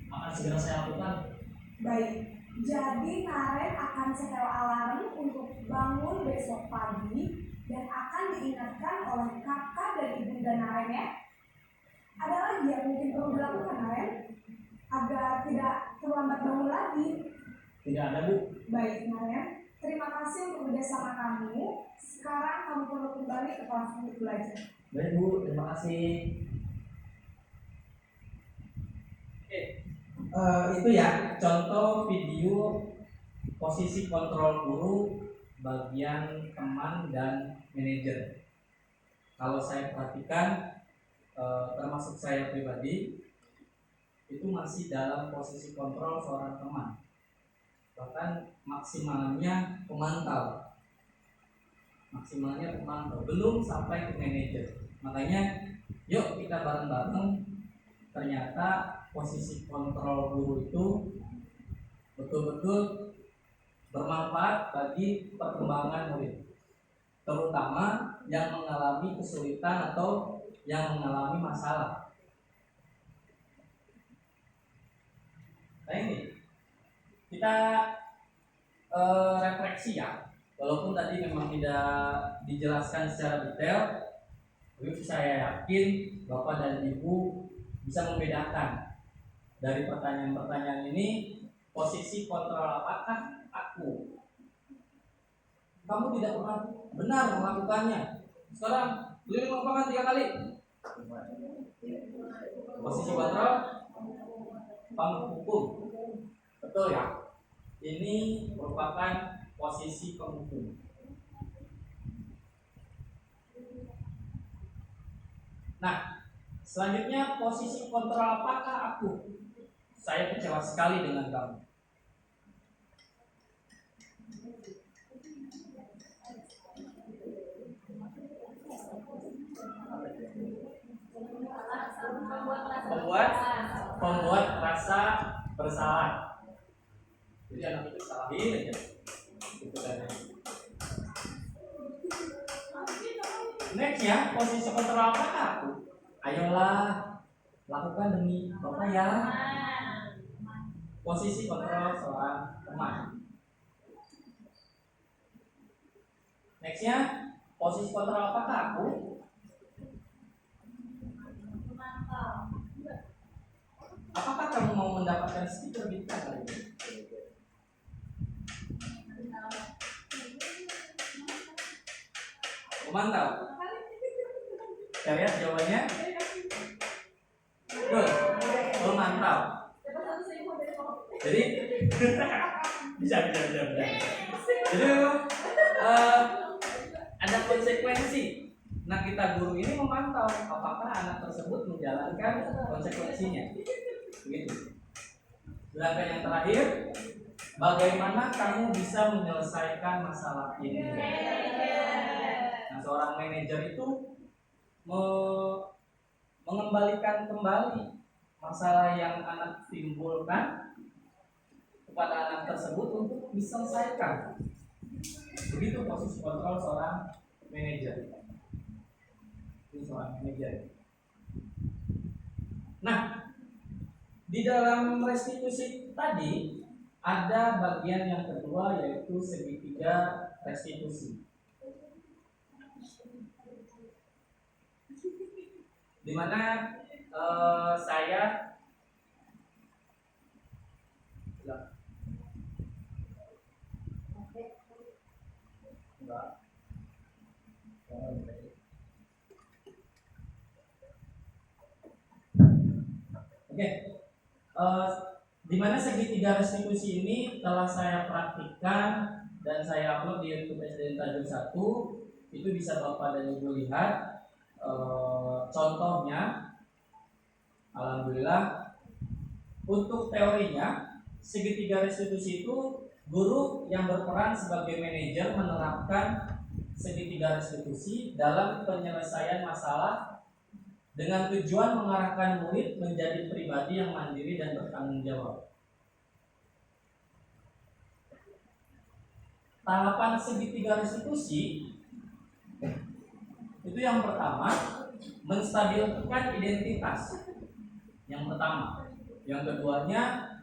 akan segera saya lakukan. Baik, jadi Naren akan setel alarm untuk bangun besok pagi dan akan diingatkan oleh kakak dan ibunda Naren ya. Ada lagi yang mungkin perlu dilakukan Naren agar tidak terlambat bangun lagi? Tidak ada, Bu. Baik, Naren. Terima kasih untuk bersama kamu. Sekarang kamu perlu kembali ke kelas untuk belajar. Baik, Bu. Terima kasih. Oke. Itu ya contoh video posisi kontrol guru bagian teman dan manajer. Kalau saya perhatikan, termasuk saya pribadi, itu masih dalam posisi kontrol seorang teman, bahkan maksimalnya pemantau, belum sampai ke manajer. Makanya yuk kita bareng-bareng, ternyata posisi kontrol guru itu betul-betul bermanfaat bagi perkembangan murid, terutama yang mengalami kesulitan atau yang mengalami masalah. Nah ini kita refleksi ya, walaupun tadi memang tidak dijelaskan secara detail, tapi saya yakin Bapak dan Ibu bisa membedakan dari pertanyaan-pertanyaan ini, posisi kontrol apakah aku. Kamu tidak pernah benar melakukannya. Sekarang beliau melakukan 3 kali. Posisi kontrol penghukum. Betul ya? Ini merupakan posisi penghukum. Nah, selanjutnya posisi kontrol apakah aku. Saya kecewa sekali dengan kamu. Pembuat rasa bersalah. Jadi anak itu salahin aja. Gitu kan. Next ya, posisi kontrol apakah aku. Ayolah, lakukan demi Bapak ya. Posisi kontrol seorang teman. Nextnya, posisi kontrol apakah aku. Apakah kamu mau mendapatkan stiker bintang kali ini? Memantau. Kita lihat jawabannya. Betul, memantau. Jadi bisa. Jadi ada konsekuensi. Nah, kita guru ini memantau apakah anak tersebut menjalankan konsekuensinya. Begitu. Sedangkan yang terakhir, bagaimana kamu bisa menyelesaikan masalah ini? Nah, seorang manajer itu mengembalikan kembali masalah yang anak timbulkan kepada anak tersebut untuk diselesaikan. Begitu posisi kontrol seorang manajer. Ini seorang manajer. Nah, di dalam restitusi tadi ada bagian yang kedua, yaitu segitiga restitusi, di mana saya di mana segitiga restitusi ini telah saya praktikkan dan saya upload di YouTube SDN Tanjung 1. Itu bisa Bapak dan Ibu lihat contohnya. Alhamdulillah. Untuk teorinya, segitiga restitusi itu guru yang berperan sebagai manajer menerapkan segitiga restitusi dalam penyelesaian masalah dengan tujuan mengarahkan murid menjadi pribadi yang mandiri dan bertanggung jawab. Tahapan segitiga restitusi itu yang pertama, menstabilkan identitas. Yang pertama. Yang keduanya,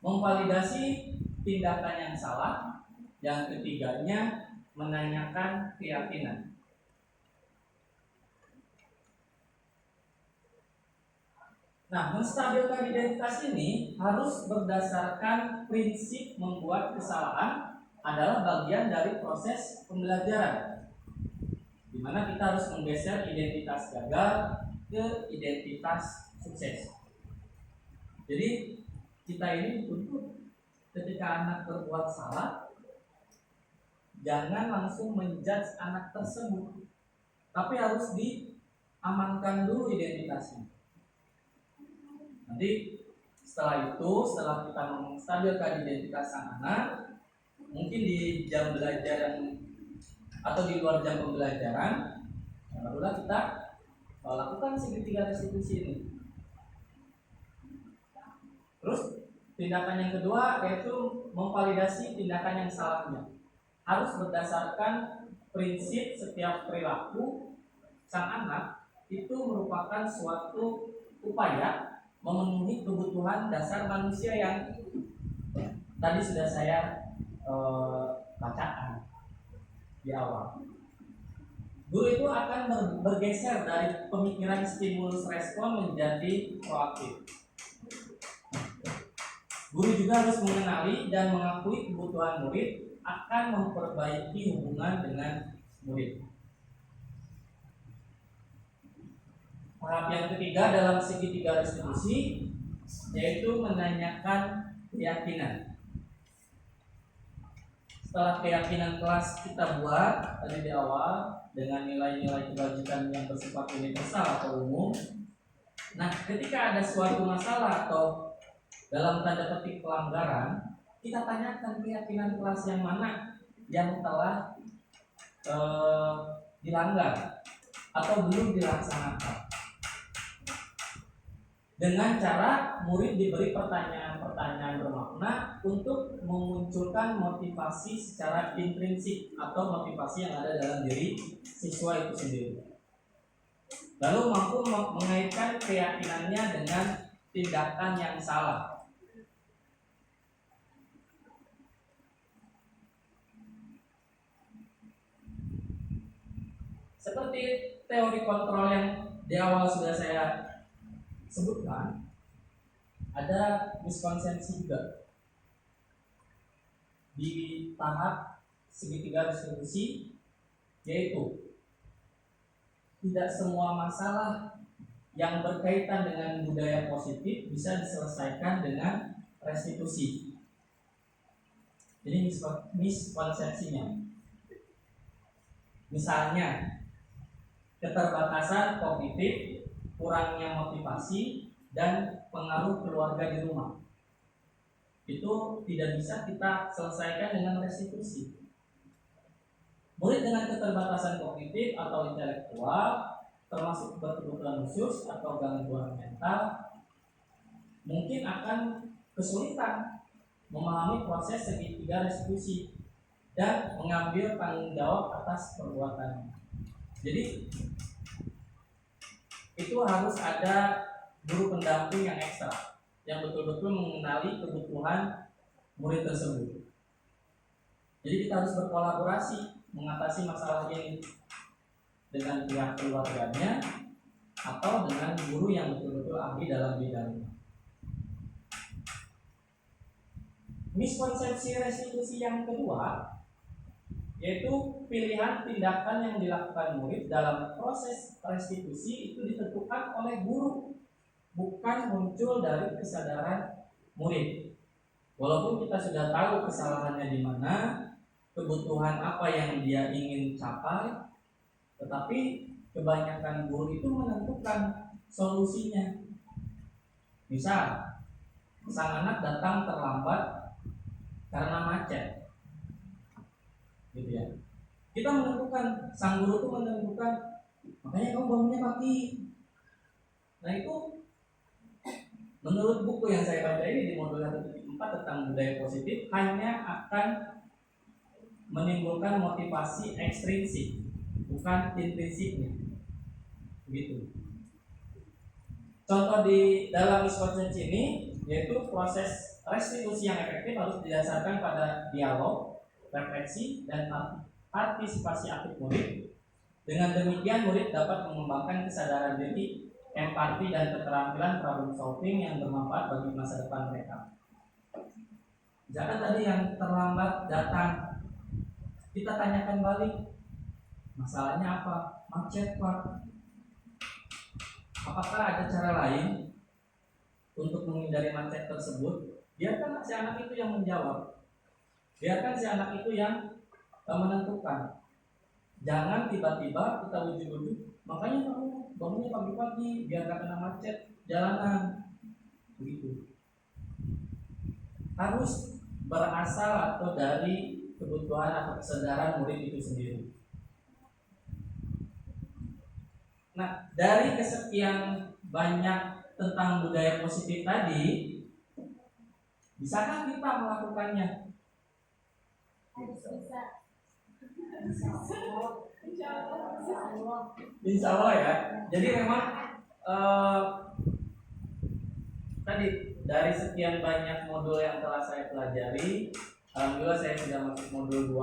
memvalidasi tindakan yang salah. Yang ketiganya, menanyakan keyakinan. Nah, menstabilkan identitas ini harus berdasarkan prinsip membuat kesalahan adalah bagian dari proses pembelajaran, di mana kita harus menggeser identitas gagal ke identitas sukses. Jadi kita ini untuk ketika anak berbuat salah, jangan langsung menjudge anak tersebut, tapi harus diamankan dulu identitasnya. Nanti setelah kita menstabilkan identitas sang anak, mungkin di jam belajar atau di luar jam pembelajaran, barulah kita lakukan segitiga restitusi ini. Terus tindakan yang kedua yaitu memvalidasi tindakan yang salahnya. Harus berdasarkan prinsip setiap perilaku sang anak itu merupakan suatu upaya memenuhi kebutuhan dasar manusia yang tadi sudah saya bacakan di awal. Guru itu akan bergeser dari pemikiran stimulus respon menjadi proaktif. Guru juga harus mengenali dan mengakui kebutuhan murid akan memperbaiki hubungan dengan murid. Tahap yang ketiga dalam segitiga restitusi yaitu menanyakan keyakinan. Setelah keyakinan kelas kita buat tadi di awal dengan nilai-nilai kebajikan yang bersifat universal atau umum. Nah, ketika ada suatu masalah atau dalam tanda petik pelanggaran, kita tanyakan keyakinan kelas yang mana yang telah dilanggar atau belum dilaksanakan. Dengan cara murid diberi pertanyaan-pertanyaan bermakna untuk memunculkan motivasi secara intrinsik atau motivasi yang ada dalam diri siswa itu sendiri. Lalu mampu mengaitkan keyakinannya dengan tindakan yang salah. Seperti teori kontrol yang di awal sudah saya sebutkan, ada miskonsepsi juga di tahap segitiga restitusi, yaitu tidak semua masalah yang berkaitan dengan budaya positif bisa diselesaikan dengan restitusi. Jadi miskonsepsinya, misalnya keterbatasan kognitif, kurangnya motivasi, dan pengaruh keluarga di rumah, itu tidak bisa kita selesaikan dengan restitusi. Murid dengan keterbatasan kognitif atau intelektual, termasuk berkebutuhan khusus atau gangguan mental, mungkin akan kesulitan memahami proses segitiga restitusi dan mengambil tanggung jawab atas perbuatannya. Jadi itu harus ada guru pendamping yang ekstra yang betul-betul mengenali kebutuhan murid tersebut. Jadi kita harus berkolaborasi mengatasi masalah ini dengan pihak keluarganya atau dengan guru yang betul-betul ahli dalam bidangnya. Miskonsepsi restitusi yang kedua yaitu pilihan tindakan yang dilakukan murid dalam proses restitusi itu ditentukan oleh guru, bukan muncul dari kesadaran murid. Walaupun kita sudah tahu kesalahannya di mana, kebutuhan apa yang dia ingin capai, tetapi kebanyakan guru itu menentukan solusinya. Misal, sang anak datang terlambat karena macet, gitu ya. Kita menentukan, sang guru itu menentukan, makanya kamu bangunnya pagi. Nah itu menurut buku yang saya baca ini di modul 1.4 tentang budaya positif hanya akan menimbulkan motivasi ekstrinsik, bukan intrinsiknya. Begitu. Contoh di dalam miskonsepsi ini yaitu proses restitusi yang efektif harus didasarkan pada dialog, refleksi, dan partisipasi aktif murid. Dengan demikian murid dapat mengembangkan kesadaran diri empati dan keterampilan problem solving yang bermanfaat bagi masa depan mereka. Jangan tadi yang terlambat datang, kita tanyakan balik, masalahnya apa? Macet Pak. Apakah ada cara lain untuk menghindari macet tersebut? Biarkan si anak itu yang menjawab. Biarkan si anak itu yang menentukan. Jangan tiba-tiba kita ujuk-ujuk, makanya kamu bangunnya pagi-pagi biar gak kena macet jalanan. Begitu. Harus berasal atau dari kebutuhan atau kesadaran murid itu sendiri. Nah, dari kesekian banyak tentang budaya positif tadi, bisakah kita melakukannya? Insya Allah ya. Jadi memang tadi dari sekian banyak modul yang telah saya pelajari, alhamdulillah saya sudah masuk modul 2.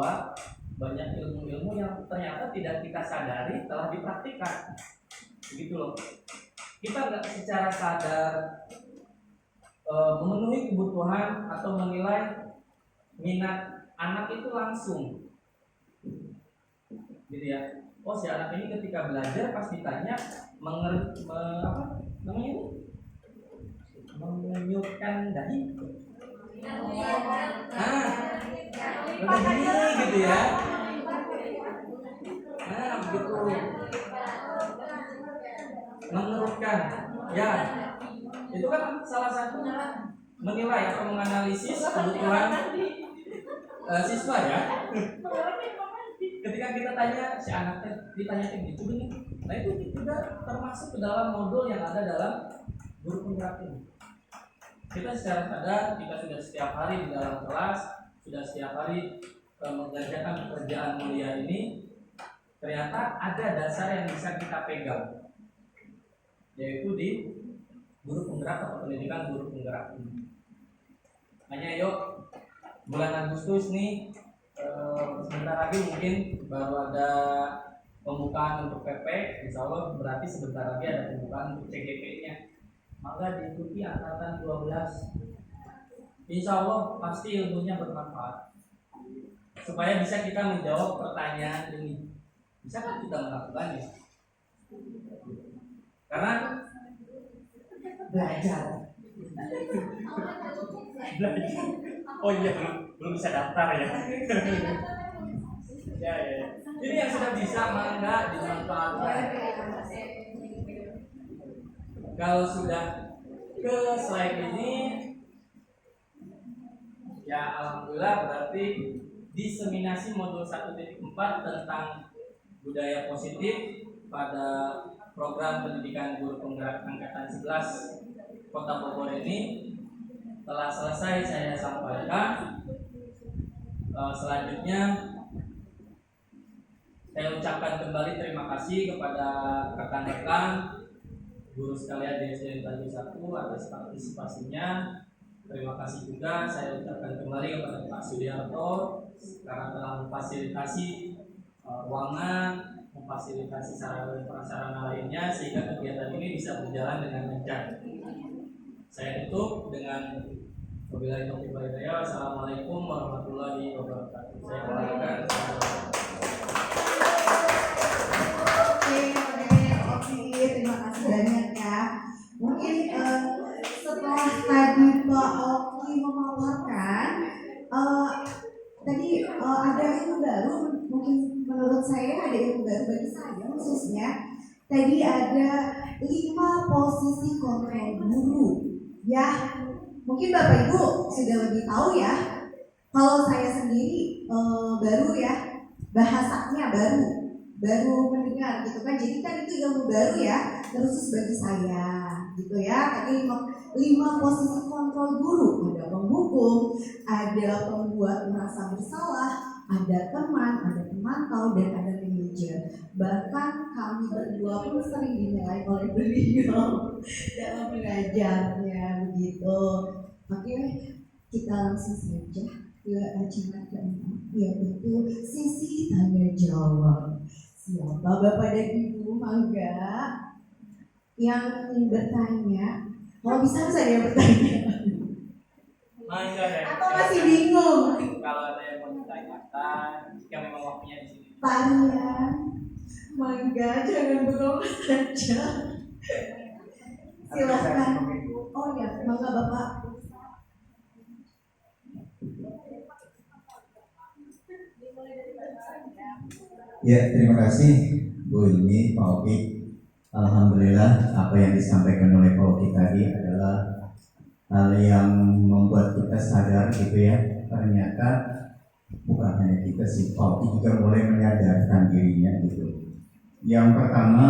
Banyak ilmu-ilmu yang ternyata tidak kita sadari telah dipraktikkan. Begitu loh. Kita nggak secara sadar memenuhi kebutuhan atau menilai minat anak itu langsung, gitu ya. Oh, si anak ini ketika belajar pas ditanya mengenyutkan dahi, begini gitu ya. Nah, begitu. Mengerutkan, ya, itu kan salah satu menilai atau menganalisis kebutuhan siswa ya. Ketika kita tanya si anaknya ditanya gitu gini, nah itu juga termasuk ke dalam modul yang ada dalam guru penggerak ini. Kita secara sadar, kita sudah setiap hari di dalam kelas, sudah setiap hari mengerjakan pekerjaan mulia ini, ternyata ada dasar yang bisa kita pegang, yaitu di guru penggerak atau pendidikan guru penggerak ini. Makanya yuk, bulan Agustus nih sebentar lagi mungkin baru ada pembukaan untuk PP, insya Allah berarti sebentar lagi ada pembukaan untuk CGP-nya. Maka diikuti angkatan 12. Insya Allah pasti ilmunya bermanfaat, supaya bisa kita menjawab pertanyaan ini. Bisa kan kita melakukannya? Karena belajar. Oh iya, belum bisa daftar ya. Ya. Ini yang sudah bisa mangga dimanfaatkan. Kalau sudah ke slide ini, ya alhamdulillah berarti diseminasi modul 1.4 tentang budaya positif pada program pendidikan guru penggerak angkatan 11 Kota Bogor ini telah selesai saya sampaikan. Selanjutnya saya ucapkan kembali terima kasih kepada rekan-rekan guru sekalian di SD Tanjung 1 atas partisipasinya. Terima kasih juga saya ucapkan kembali kepada Pak Sudiarto karena telah memfasilitasi ruangan, memfasilitasi sarana dan prasarana lainnya sehingga kegiatan ini bisa berjalan dengan lancar. Saya tutup dengan wabillahi taufiq wal hidayah. Assalamualaikum warahmatullahi wabarakatuh. Saya kembalikan. Oke, terima kasih banyak ya. Mungkin setelah tadi Pak Oki memaparkan, tadi ada ilmu baru. Mungkin menurut saya ada ilmu baru bagi saya khususnya. Tadi ada 5 posisi kontrol guru. Ya, mungkin Bapak Ibu sudah lebih tahu ya. Kalau saya sendiri baru ya, bahasanya baru mendengar gitu kan. Jadi kan itu ilmu baru ya, khusus bagi saya gitu ya. Tadi 5 posisi kontrol guru, ada penghukum, ada pembuat merasa bersalah, ada teman, ada pemantau, dan ada manajer. Bahkan kami berdua pun sering dinilai oleh beliau dalam mengajarnya begitu. Oke, kita langsung saja ke acara keempat, yaitu sesi tanya jawab. Siapa Bapak dan Ibu? Mangga. yang ingin bertanya, kalau bisa saya bertanya Mangga deh. atau masih bingung? Kalau ada yang mau ditanyakan, jika memang waktunya di sini. Pak Rian, mangga jangan bengong saja. Silakan. Oh ya, mangga Bapak. Ya, terima kasih Bu Ilmi, Pak Oki. Alhamdulillah apa yang disampaikan oleh Pak Oki tadi adalah hal yang membuat kita sadar gitu ya. Ternyata bukan hanya kita sih, Pak Oki juga mulai menyadarkan dirinya gitu. Yang pertama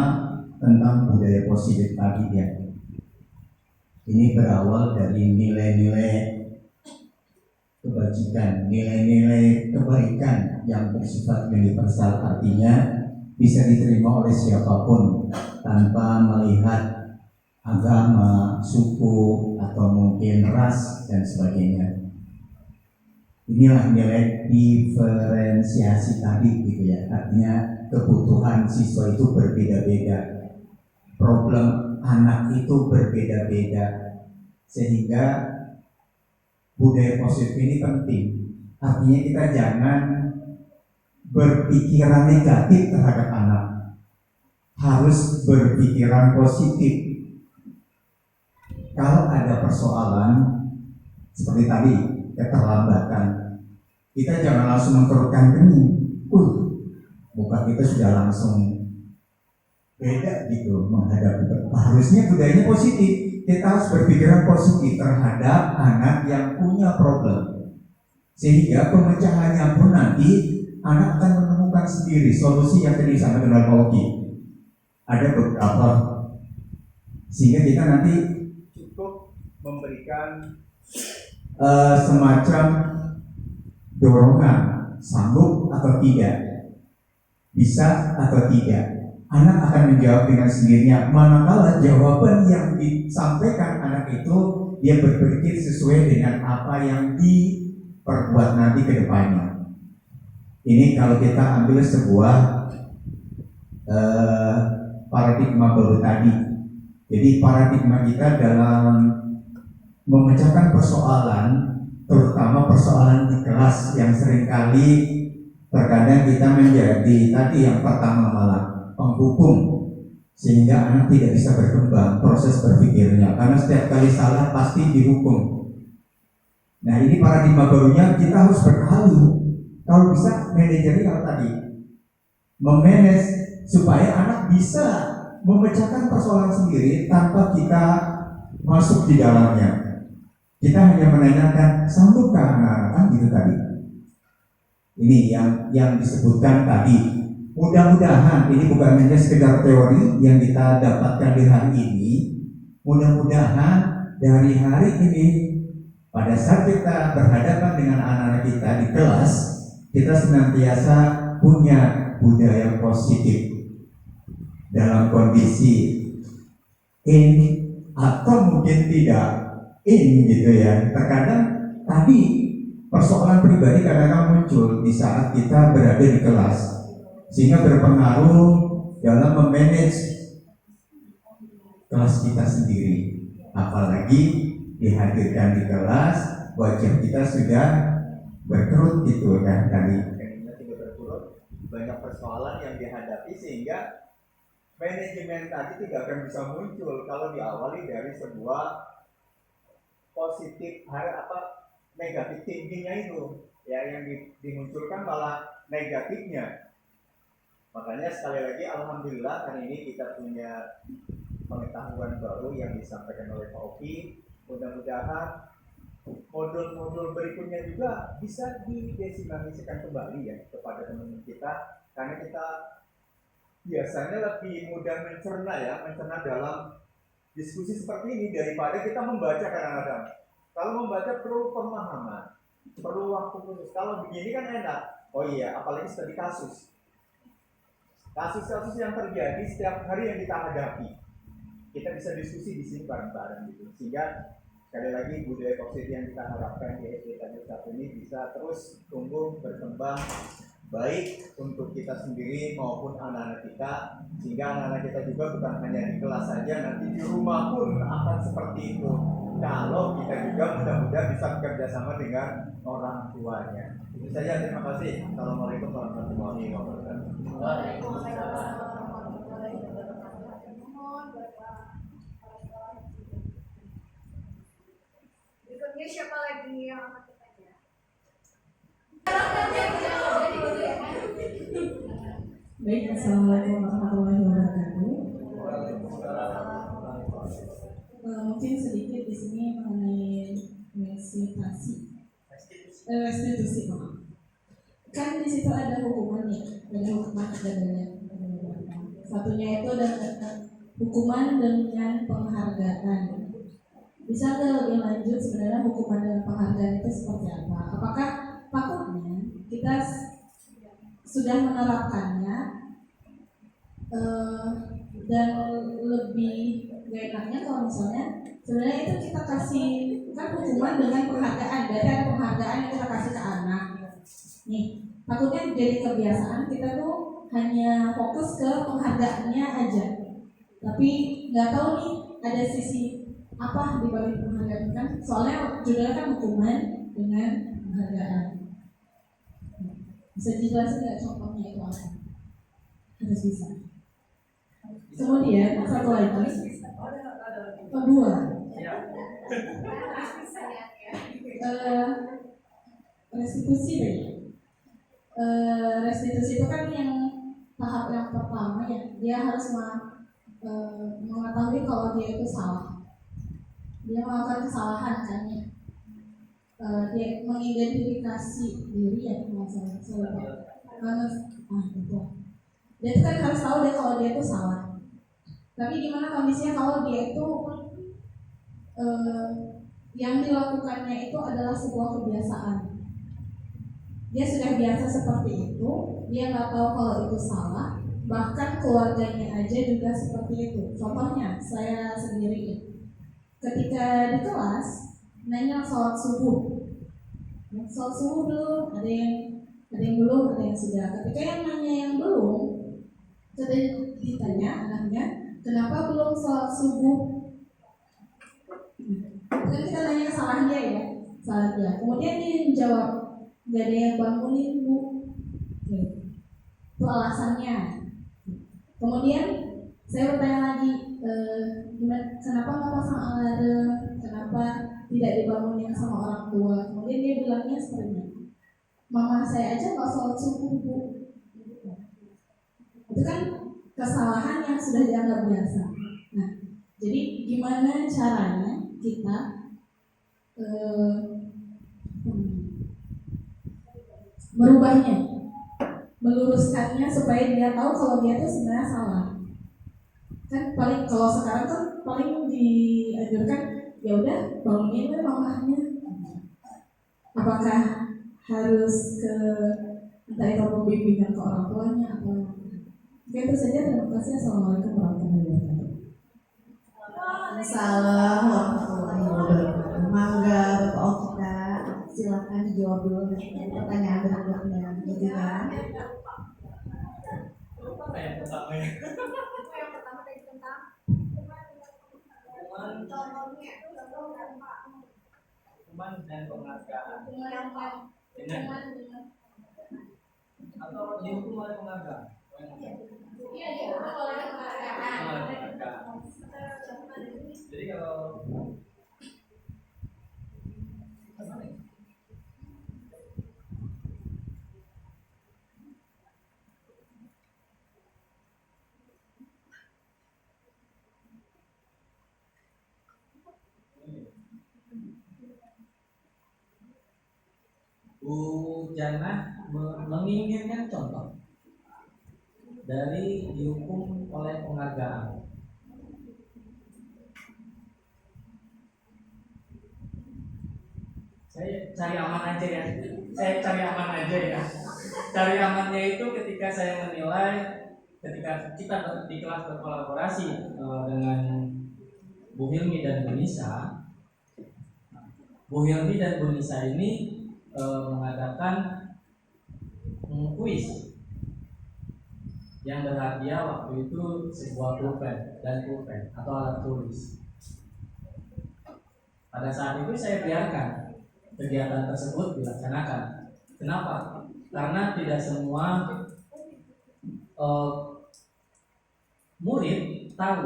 tentang budaya positif tadi ya. Ini berawal dari nilai-nilai kebajikan, nilai-nilai kebaikan yang bersifat universal, artinya bisa diterima oleh siapapun tanpa melihat agama, suku, atau mungkin ras dan sebagainya. Inilah nilai diferensiasi tadi gitu ya, artinya kebutuhan siswa itu berbeda-beda, problem anak itu berbeda-beda, sehingga budaya positif ini penting. Artinya kita jangan berpikiran negatif terhadap anak, harus berpikiran positif. Kalau ada persoalan seperti tadi keterlambatan, kita jangan langsung mengkerutkan kening. Muka kita sudah langsung beda gitu menghadapi. Harusnya budayanya positif. Kita harus berpikiran positif terhadap anak yang punya problem, sehingga pemecahannya pun nanti anak akan menemukan sendiri solusi yang tadi disampaikan oleh Pak Oki. Ada beberapa, sehingga kita nanti cukup memberikan semacam dorongan, sanggup atau tidak, bisa atau tidak. Anak akan menjawab dengan sendirinya. Manakala jawaban yang disampaikan anak itu dia berpikir sesuai dengan apa yang diperbuat nanti ke depannya. Ini kalau kita ambil sebuah paradigma baru tadi. Jadi paradigma kita dalam memecahkan persoalan, terutama persoalan di kelas yang seringkali terkadang kita menjadi tadi yang pertama malah penghukum, sehingga anak tidak bisa berkembang proses berpikirnya, karena setiap kali salah pasti dihukum. Nah, ini paradigma barunya kita harus beralih. Kalau bisa manajerial tadi, memanage supaya anak bisa memecahkan persoalan sendiri tanpa kita masuk di dalamnya. Kita hanya menanyakan, sanggupkah anak-anak, gitu tadi. Ini yang disebutkan tadi. Mudah-mudahan ini bukan hanya sekedar teori yang kita dapatkan di hari ini. Mudah-mudahan dari hari ini, pada saat kita berhadapan dengan anak-anak kita di kelas, kita senantiasa punya budaya positif dalam kondisi in atau mungkin tidak in gitu ya. Terkadang tadi persoalan pribadi kadang-kadang muncul di saat kita berada di kelas, sehingga berpengaruh dalam memanage kelas kita sendiri. Apalagi dihadirkan di kelas, wajah kita sudah berkerut gitu kan tadi. Kita sudah berkerut, banyak persoalan yang dihadapi, sehingga manajemen tadi tidak akan bisa muncul kalau diawali dari sebuah positif negatif thinkingnya itu ya, yang dimunculkan malah negatifnya. Makanya sekali lagi alhamdulillah hari ini kita punya pengetahuan baru yang disampaikan oleh Pak Oki. Mudah-mudahan modul-modul berikutnya juga bisa didesimasikan kembali ya kepada teman-teman kita, karena kita biasanya lebih mudah mencerna dalam diskusi seperti ini daripada kita membaca. Kadang-kadang kalau membaca perlu pemahaman, perlu waktu khusus. Kalau begini kan enak. Oh iya, apalagi studi kasus-kasus yang terjadi setiap hari yang kita hadapi, kita bisa diskusi di sini bareng-bareng gitu. Sehingga sekali lagi budaya positif yang kita harapkan di SD Tanjung Satu ini bisa terus tumbuh berkembang baik untuk kita sendiri maupun anak-anak kita, sehingga anak-anak kita juga bukan hanya di kelas saja, nanti di rumah pun akan seperti itu kalau kita juga mudah-mudahan bisa bekerja sama dengan orang tuanya. Itu saja, terima kasih. Assalamualaikum warahmatullahi wabarakatuh. Berikutnya siapa lagi yang akan bertanya? Baik, assalamualaikum warahmatullahi wabarakatuh. Mungkin sedikit di sini mengenai restitusi, maaf. Kan di situ ada hukumannya, ada hukuman ada banyak. Satunya itu dengan hukuman dengan penghargaan. Bisa nggak lebih lanjut sebenarnya hukuman dengan penghargaan itu seperti apa? Apakah takutnya kita sudah menerapkannya dan lebih gak enaknya kalau misalnya sebenarnya itu kita kasih kan hukuman dengan penghargaan, berarti ada penghargaan yang kita kasih ke anak. Nih, takutnya jadi kebiasaan kita tuh hanya fokus ke penghargaannya aja, tapi nggak tahu nih ada sisi apa di balik penghargaan kan? Soalnya judulnya kan hukuman dengan penghargaan. Bisa dijelasin nggak contohnya itu apa? Harus bisa. Kemudian satu lagi, kedua, restitusi deh. Restitusi itu kan yang tahap yang pertama ya, dia harus mengetahui kalau dia itu salah. Dia melakukan kesalahan kan ya. Dia mengidentifikasi diri ya, masalah betul. Dia itu kan harus tahu deh kalau dia itu salah. Tapi gimana kondisinya kalau dia itu yang dilakukannya itu adalah sebuah kebiasaan. Dia sudah biasa seperti itu, dia nggak tahu kalau itu salah, bahkan keluarganya aja juga seperti itu. Contohnya, saya sendiri ketika di kelas nanya sholat subuh belum, ada yang belum, ada yang sudah. Ketika yang nanya yang belum, ketika ditanya anaknya, kenapa belum sholat subuh? Kan kita nanya kesalahan dia ya, salah dia. Kemudian dia menjawab, nggak ada yang bangunin bu. Itu alasannya. Kemudian saya bertanya lagi, kenapa nggak pasang alarm? Kenapa tidak dibangunin sama orang tua? Kemudian dia bilangnya seperti ini, mama saya aja nggak sholat subuh bu. Itu kan kesalahan yang sudah dianggap biasa. Nah, jadi gimana caranya kita merubahnya, meluruskannya supaya dia tahu kalau dia itu sebenarnya salah. Kan paling kalau sekarang kan paling diajarkan ya udah bangunin mamahnya. Apakah harus ke entah itu pembimbingan ke orang tuanya atau itu saja. Terima kasih. Assalamualaikum warahmatullahi wabarakatuh. Assalamualaikum warahmatullahi wabarakatuh. Mangga Bapak Okta, silakan dijawab dulu pertanyaan berikutnya, gitu kan? Apa yang pertama ya? Yang pertama tadi tentang Hukuman dan penghargaan. Atau dihukum oleh penghargaan? Iya, dihukum oleh penghargaan. Jadi kalau Bu Jana menginginkan contoh dari dihukum oleh penghargaan. Saya cari aman aja ya. Cari amannya itu ketika saya menilai, ketika kita di kelas berkolaborasi dengan Bu Hilmi dan Bu Nisa. Bu Hilmi dan Bu Nisa ini mengadakan kuis yang berhadiah waktu itu sebuah pulpen dan pulpen atau alat tulis. Pada saat itu saya biarkan kegiatan tersebut dilaksanakan. Kenapa? Karena tidak semua murid tahu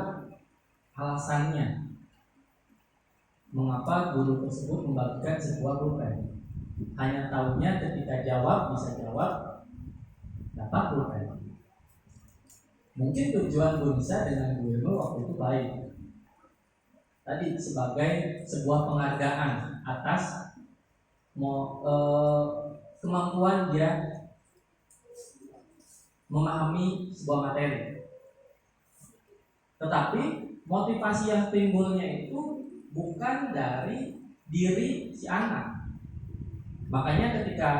alasannya mengapa guru tersebut membagikan sebuah pulpen. Hanya tahunya ketika bisa jawab, dapat pulpen. Mungkin tujuan Bu Nisa dengan Bu Ilmu waktu itu baik. Tadi sebagai sebuah penghargaan atas kemampuan dia memahami sebuah materi. Tetapi motivasi yang timbulnya itu bukan dari diri si anak. Makanya ketika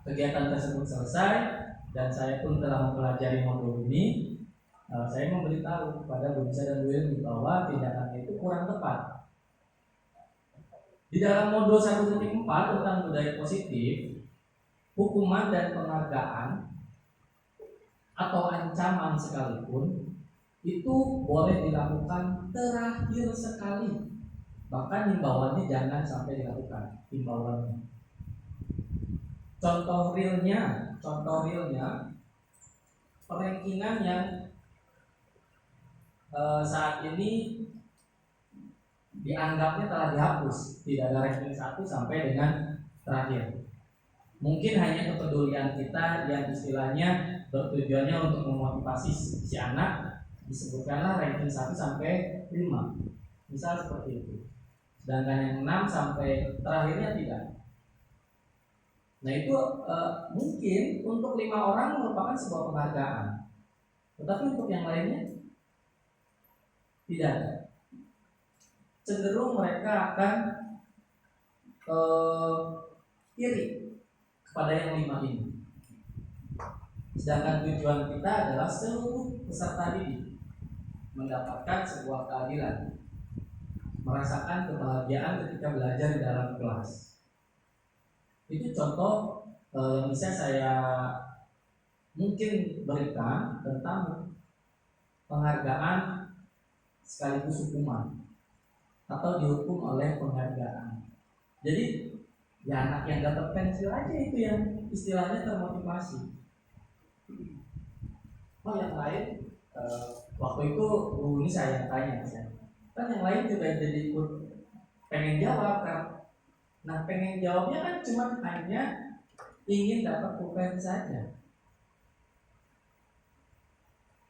kegiatan tersebut selesai dan saya pun telah mempelajari modul ini, saya memberitahu kepada Bu Nisa dan Bu Ilmi bahwa tindakan itu kurang tepat. Di dalam modul 1.4 tentang budaya positif, hukuman dan penghargaan atau ancaman sekalipun itu boleh dilakukan terakhir sekali. Bahkan himbauannya jangan sampai dilakukan himbauannya. Contoh realnya perankingan yang saat ini dianggapnya telah dihapus, tidak ada ranking 1 sampai dengan terakhir. Mungkin hanya kepedulian kita yang istilahnya bertujuannya untuk memotivasi si anak, disebutkanlah ranking 1 sampai 5, misal seperti itu. Sedangkan yang 6 sampai terakhirnya tidak. Nah itu mungkin untuk 5 orang merupakan sebuah penghargaan, tetapi untuk yang lainnya tidak. Cenderung mereka akan iri kepada yang 5 ini. Sedangkan tujuan kita adalah seluruh peserta didik mendapatkan sebuah keadilan, merasakan kebahagiaan ketika belajar di dalam kelas. Itu contoh yang bisa saya mungkin berikan tentang penghargaan sekaligus hukuman atau dihukum oleh penghargaan. Jadi ya anak yang dapat pensil aja itu yang istilahnya termotivasi. Oh yang lain waktu itu Bu ini saya tanya kan yang lain juga jadi ikut pengen jawab kan. Nah pengen jawabnya kan cuma hanya ingin dapat pulpen saja.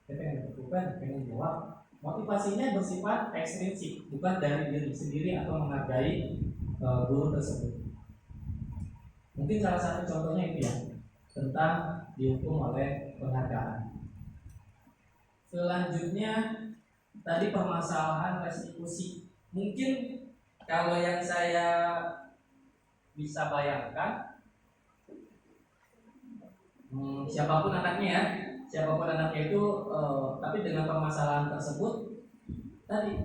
Dia pengen dapat pulpen, pengen jawab. Motivasinya bersifat ekstrinsik, bukan dari diri sendiri atau menghargai guru tersebut. Mungkin salah satu contohnya itu ya, tentang dihukum oleh penghargaan. Selanjutnya tadi permasalahan restitusi. Mungkin kalau yang saya bisa bayangkan, siapapun anaknya itu, tapi dengan permasalahan tersebut tadi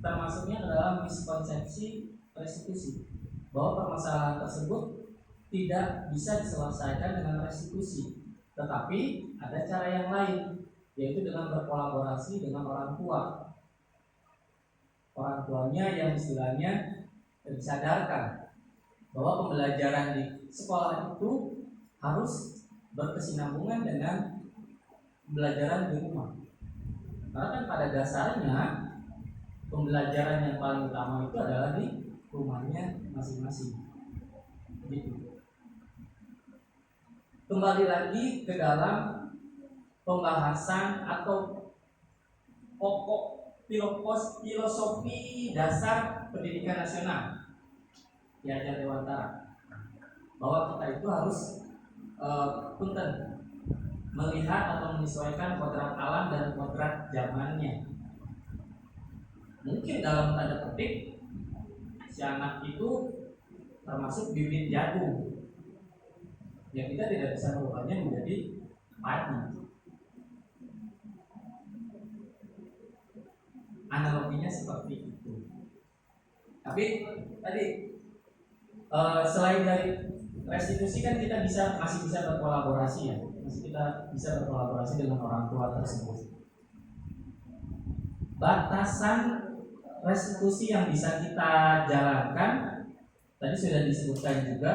termasuknya adalah miskonsepsi restitusi, bahwa permasalahan tersebut tidak bisa diselesaikan dengan restitusi, tetapi ada cara yang lain, yaitu dengan berkolaborasi dengan orang tuanya yang istilahnya disadarkan bahwa pembelajaran di sekolah itu harus berkesinambungan dengan pembelajaran di rumah. Karena kan pada dasarnya pembelajaran yang paling utama itu adalah di rumahnya masing-masing. Gitu. Kembali lagi ke dalam pembahasan atau pokok filosofi dasar pendidikan nasional diajar Dewantara, bahwa kita itu harus punten melihat atau menyesuaikan kodrat alam dan kodrat zamannya. Mungkin dalam tanda petik si anak itu termasuk bibit jagung yang kita tidak bisa merubahnya menjadi padi. Analoginya seperti itu. Tapi tadi selain dari restitusi kan kita masih bisa berkolaborasi ya, kita bisa berkolaborasi dengan orang tua tersebut. Batasan restitusi yang bisa kita jalankan tadi sudah disebutkan juga,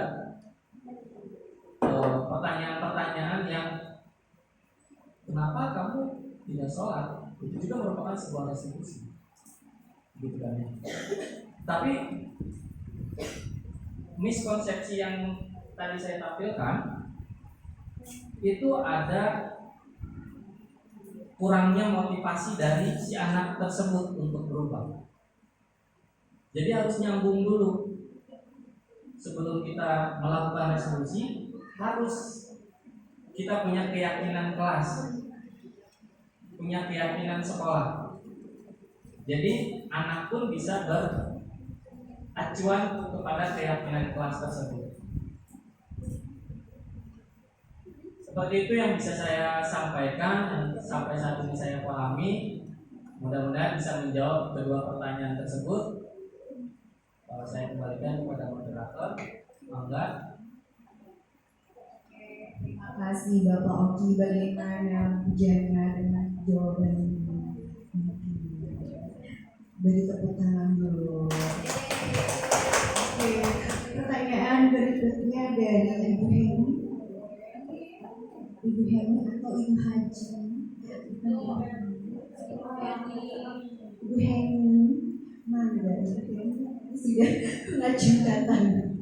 pertanyaan-pertanyaan yang kenapa kamu tidak sholat itu juga merupakan sebuah restitusi, gitu kan ya. Tapi miskonsepsi yang tadi saya tampilkan itu ada kurangnya motivasi dari si anak tersebut untuk berubah. Jadi harus nyambung dulu. Sebelum kita melakukan resolusi, harus kita punya keyakinan kelas, punya keyakinan sekolah. Jadi anak pun bisa beracuan kepada keyakinan kelas tersebut. Seperti itu yang bisa saya sampaikan dan sampai saat ini saya pahami. Mudah-mudahan bisa menjawab kedua pertanyaan tersebut. Saya kembalikan kepada moderator. Mangga. Terima kasih Bapak Oki, bagaimana pujiannya dengan jawaban ini? Beri tepuk tangan dulu. Oke, pertanyaan berikutnya dari Ibu Heni. Ibu Heni atau Ibu Haji? Ibu Heni, mangga. Sudah mengajukan tangan.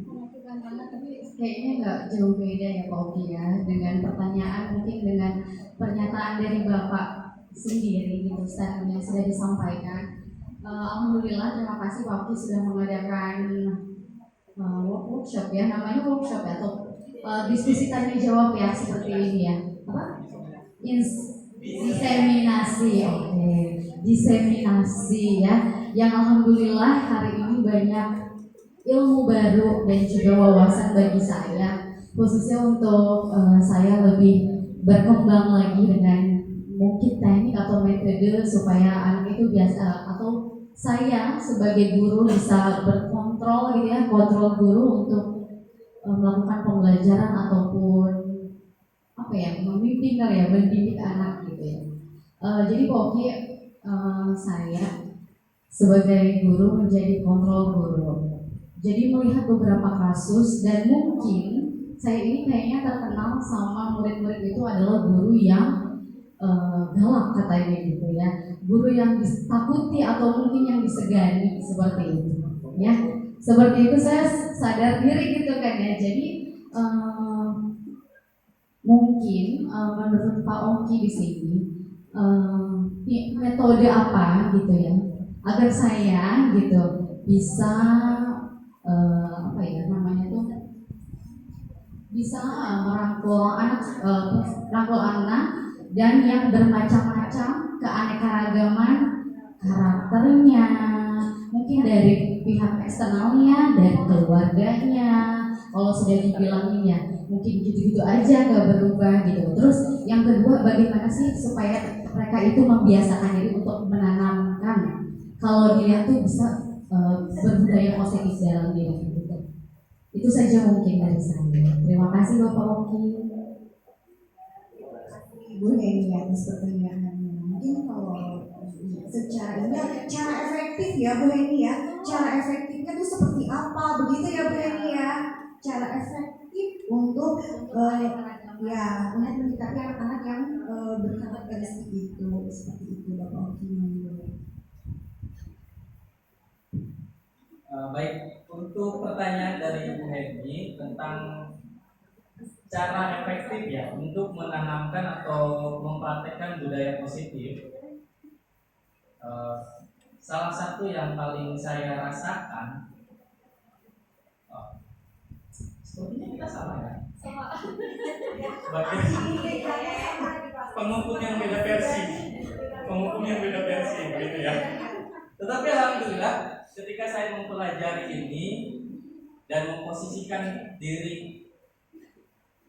Kayaknya nggak jauh beda ya Pak Oki ya, dengan pertanyaan mungkin dengan pernyataan dari Bapak sendiri gitu, statement yang sudah disampaikan. Alhamdulillah, terima kasih Pak Oki sudah mengadakan workshop ya, namanya workshop ya, atau diskusi tanya jawab ya seperti ini ya, apa? Diseminasi, oke, diseminasi ya, yang alhamdulillah hari ini banyak ilmu baru dan juga wawasan bagi saya, khususnya untuk saya lebih berkembang lagi dengan mungkin teknik atau metode supaya anak itu biasa atau saya sebagai guru bisa berkontrol gitu ya, kontrol guru untuk melakukan pembelajaran ataupun apa ya, membimbing kali ya, mendidik anak gitu ya. Jadi Pak Oki, saya sebagai guru menjadi kontrol guru. Jadi melihat beberapa kasus dan mungkin saya ini kayaknya terkenal sama murid-murid itu adalah guru yang galak katanya gitu ya, guru yang ditakuti atau mungkin yang disegani seperti itu ya. Seperti itu saya sadar diri gitu kan ya. Jadi mungkin menurut Pak Oki di sini metode apa gitu ya agar saya gitu bisa apa ya namanya tuh, bisa merangkul anak dan yang bermacam-macam keanekaragaman karakternya, mungkin dari pihak eksternalnya, dari keluarganya. Kalau sudah dibilangin ya mungkin gitu-gitu aja nggak berubah gitu. Terus yang kedua, bagaimana sih supaya mereka itu membiasakan diri untuk menanamkan kalau dilihat tuh bisa berbudaya positif dalam diri gitu. Itu saja mungkin dari saya. Terima kasih Bapak Oki. Ibu Heni atas pertanyaannya. Mungkin kalau secara ini cara efektif ya Bu Heni ya. Cara efektifnya itu seperti apa? Begitu ya Bu Heni ya. Cara efektif untuk ya untuk mendekati anak-anak yang berkarakteristik itu seperti itu Bapak Oki. Baik, untuk pertanyaan dari Ibu Heni tentang cara efektif ya untuk menanamkan atau mempraktekkan budaya positif, salah satu yang paling saya rasakan, sepertinya kita sama ya, sebagai pengukur yang beda versi, begitu ya. Tetapi alhamdulillah, ketika saya mempelajari ini dan memposisikan diri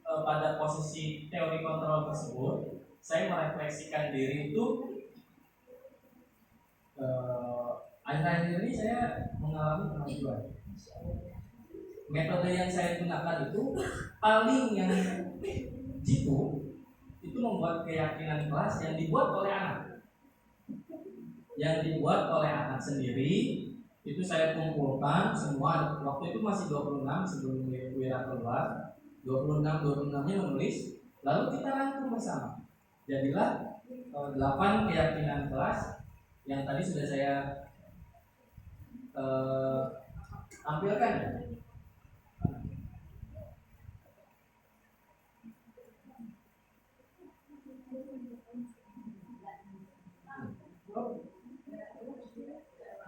pada posisi teori kontrol tersebut, saya merefleksikan diri itu akhir-akhir ini saya mengalami kemajuan. metode yang saya gunakan itu paling yang jitu itu membuat keyakinan kelas yang dibuat oleh anak sendiri. Itu saya kumpulkan semua, waktu itu masih 26 sebelum Wira keluar, 26-nya menulis, lalu kita rangkum bersama. Jadilah 8 keyakinan kelas yang tadi sudah saya tampilkan ya.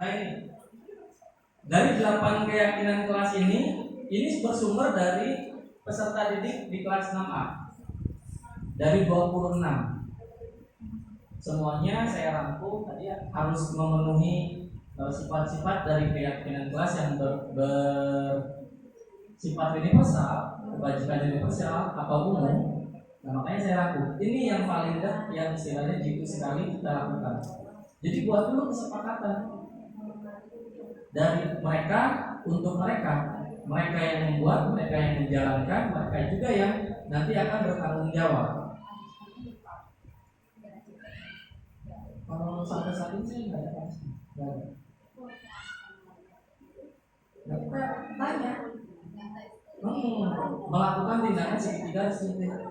Nah ini, dari 8 keyakinan kelas ini bersumber dari peserta didik di kelas 6A. Dari 26. Semuanya saya rangkum tadi harus memenuhi sifat-sifat dari keyakinan kelas yang bersifat universal, kebajikan universal atau umum. Nah, makanya saya rangkum. Ini yang paling yang istilahnya jitu sekali kita lakukan. Jadi buat dulu kesepakatan dari mereka untuk mereka yang membuat, mereka yang menjalankan, mereka juga yang nanti akan bertanggung jawab. Kalau sampai saat ini saya nggak ada pasti. Nah, kita tanya melakukan tindakan segitiga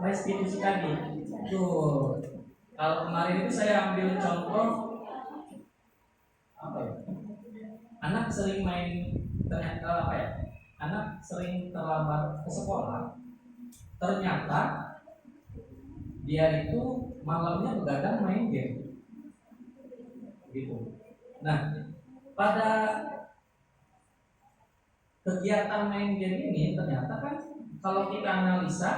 restitusi tadi. Tuh, kalau kemarin itu saya ambil contoh apa ya? Anak sering main anak sering terlambat ke sekolah. Ternyata dia itu malamnya begadang main game. Gitu. Nah, pada kegiatan main game ini ternyata kan kalau kita analisa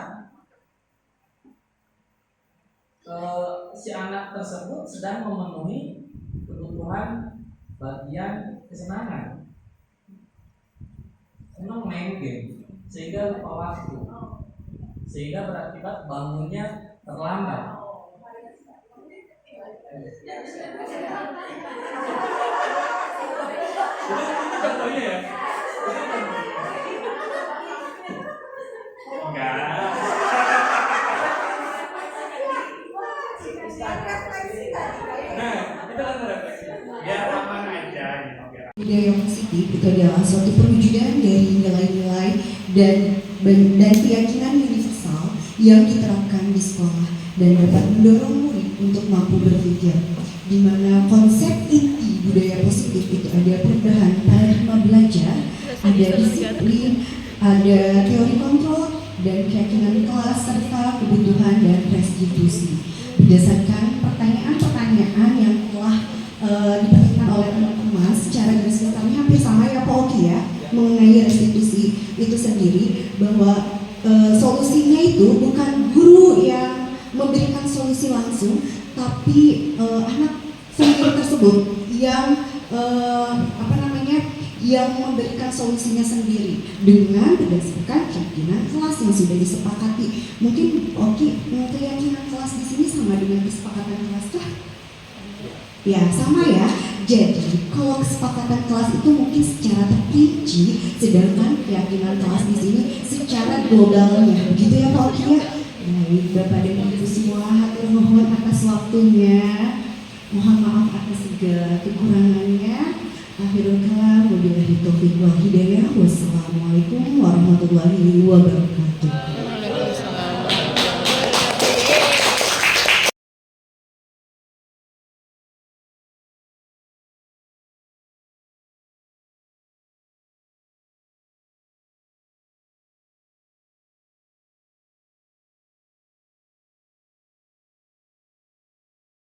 si anak tersebut sedang memenuhi kebutuhan bagian kesenangan, senang main game sehingga lupa waktu, sehingga berakibat bangunnya terlambat. Itu contohnya ya. Enggak. Nah, itu kan refleksi. Biar aman aja gitu. Budaya yang positif itu adalah suatu perwujudan dari nilai-nilai dan keyakinan universal yang diterapkan di sekolah dan dapat mendorong murid untuk mampu berpikir, di mana konsep inti budaya positif itu ada perubahan paradigma belajar, ada disiplin, ada teori kontrol, dan keyakinan kelas serta kebutuhan dan restitusi. Berdasarkan pertanyaan-pertanyaan yang telah diperhatikan oleh teman-teman secara garis besarnya hampir sama ya Pak Oki ya, mengenai restitusi itu sendiri, bahwa solusinya itu bukan guru yang memberikan solusi langsung, tapi anak sendiri tersebut yang yang memberikan solusinya sendiri dengan berdasarkan keyakinan kelas yang sudah disepakati. Mungkin Oki, keyakinan kelas di sini sama dengan kesepakatan kelas kah? Ya, sama ya. Jadi, kalau kesepakatan kelas itu mungkin secara terperinci, sedangkan keyakinan kelas di sini secara globalnya. Begitu ya Pak Oki ya? Baik, Bapak dan Ibu semua, hatur nuhun atas waktunya. Mohon maaf atas segala kekurangannya. Akhirul kalam, wabillahi taufiq wal hidayah. Wassalamualaikum warahmatullahi wabarakatuh.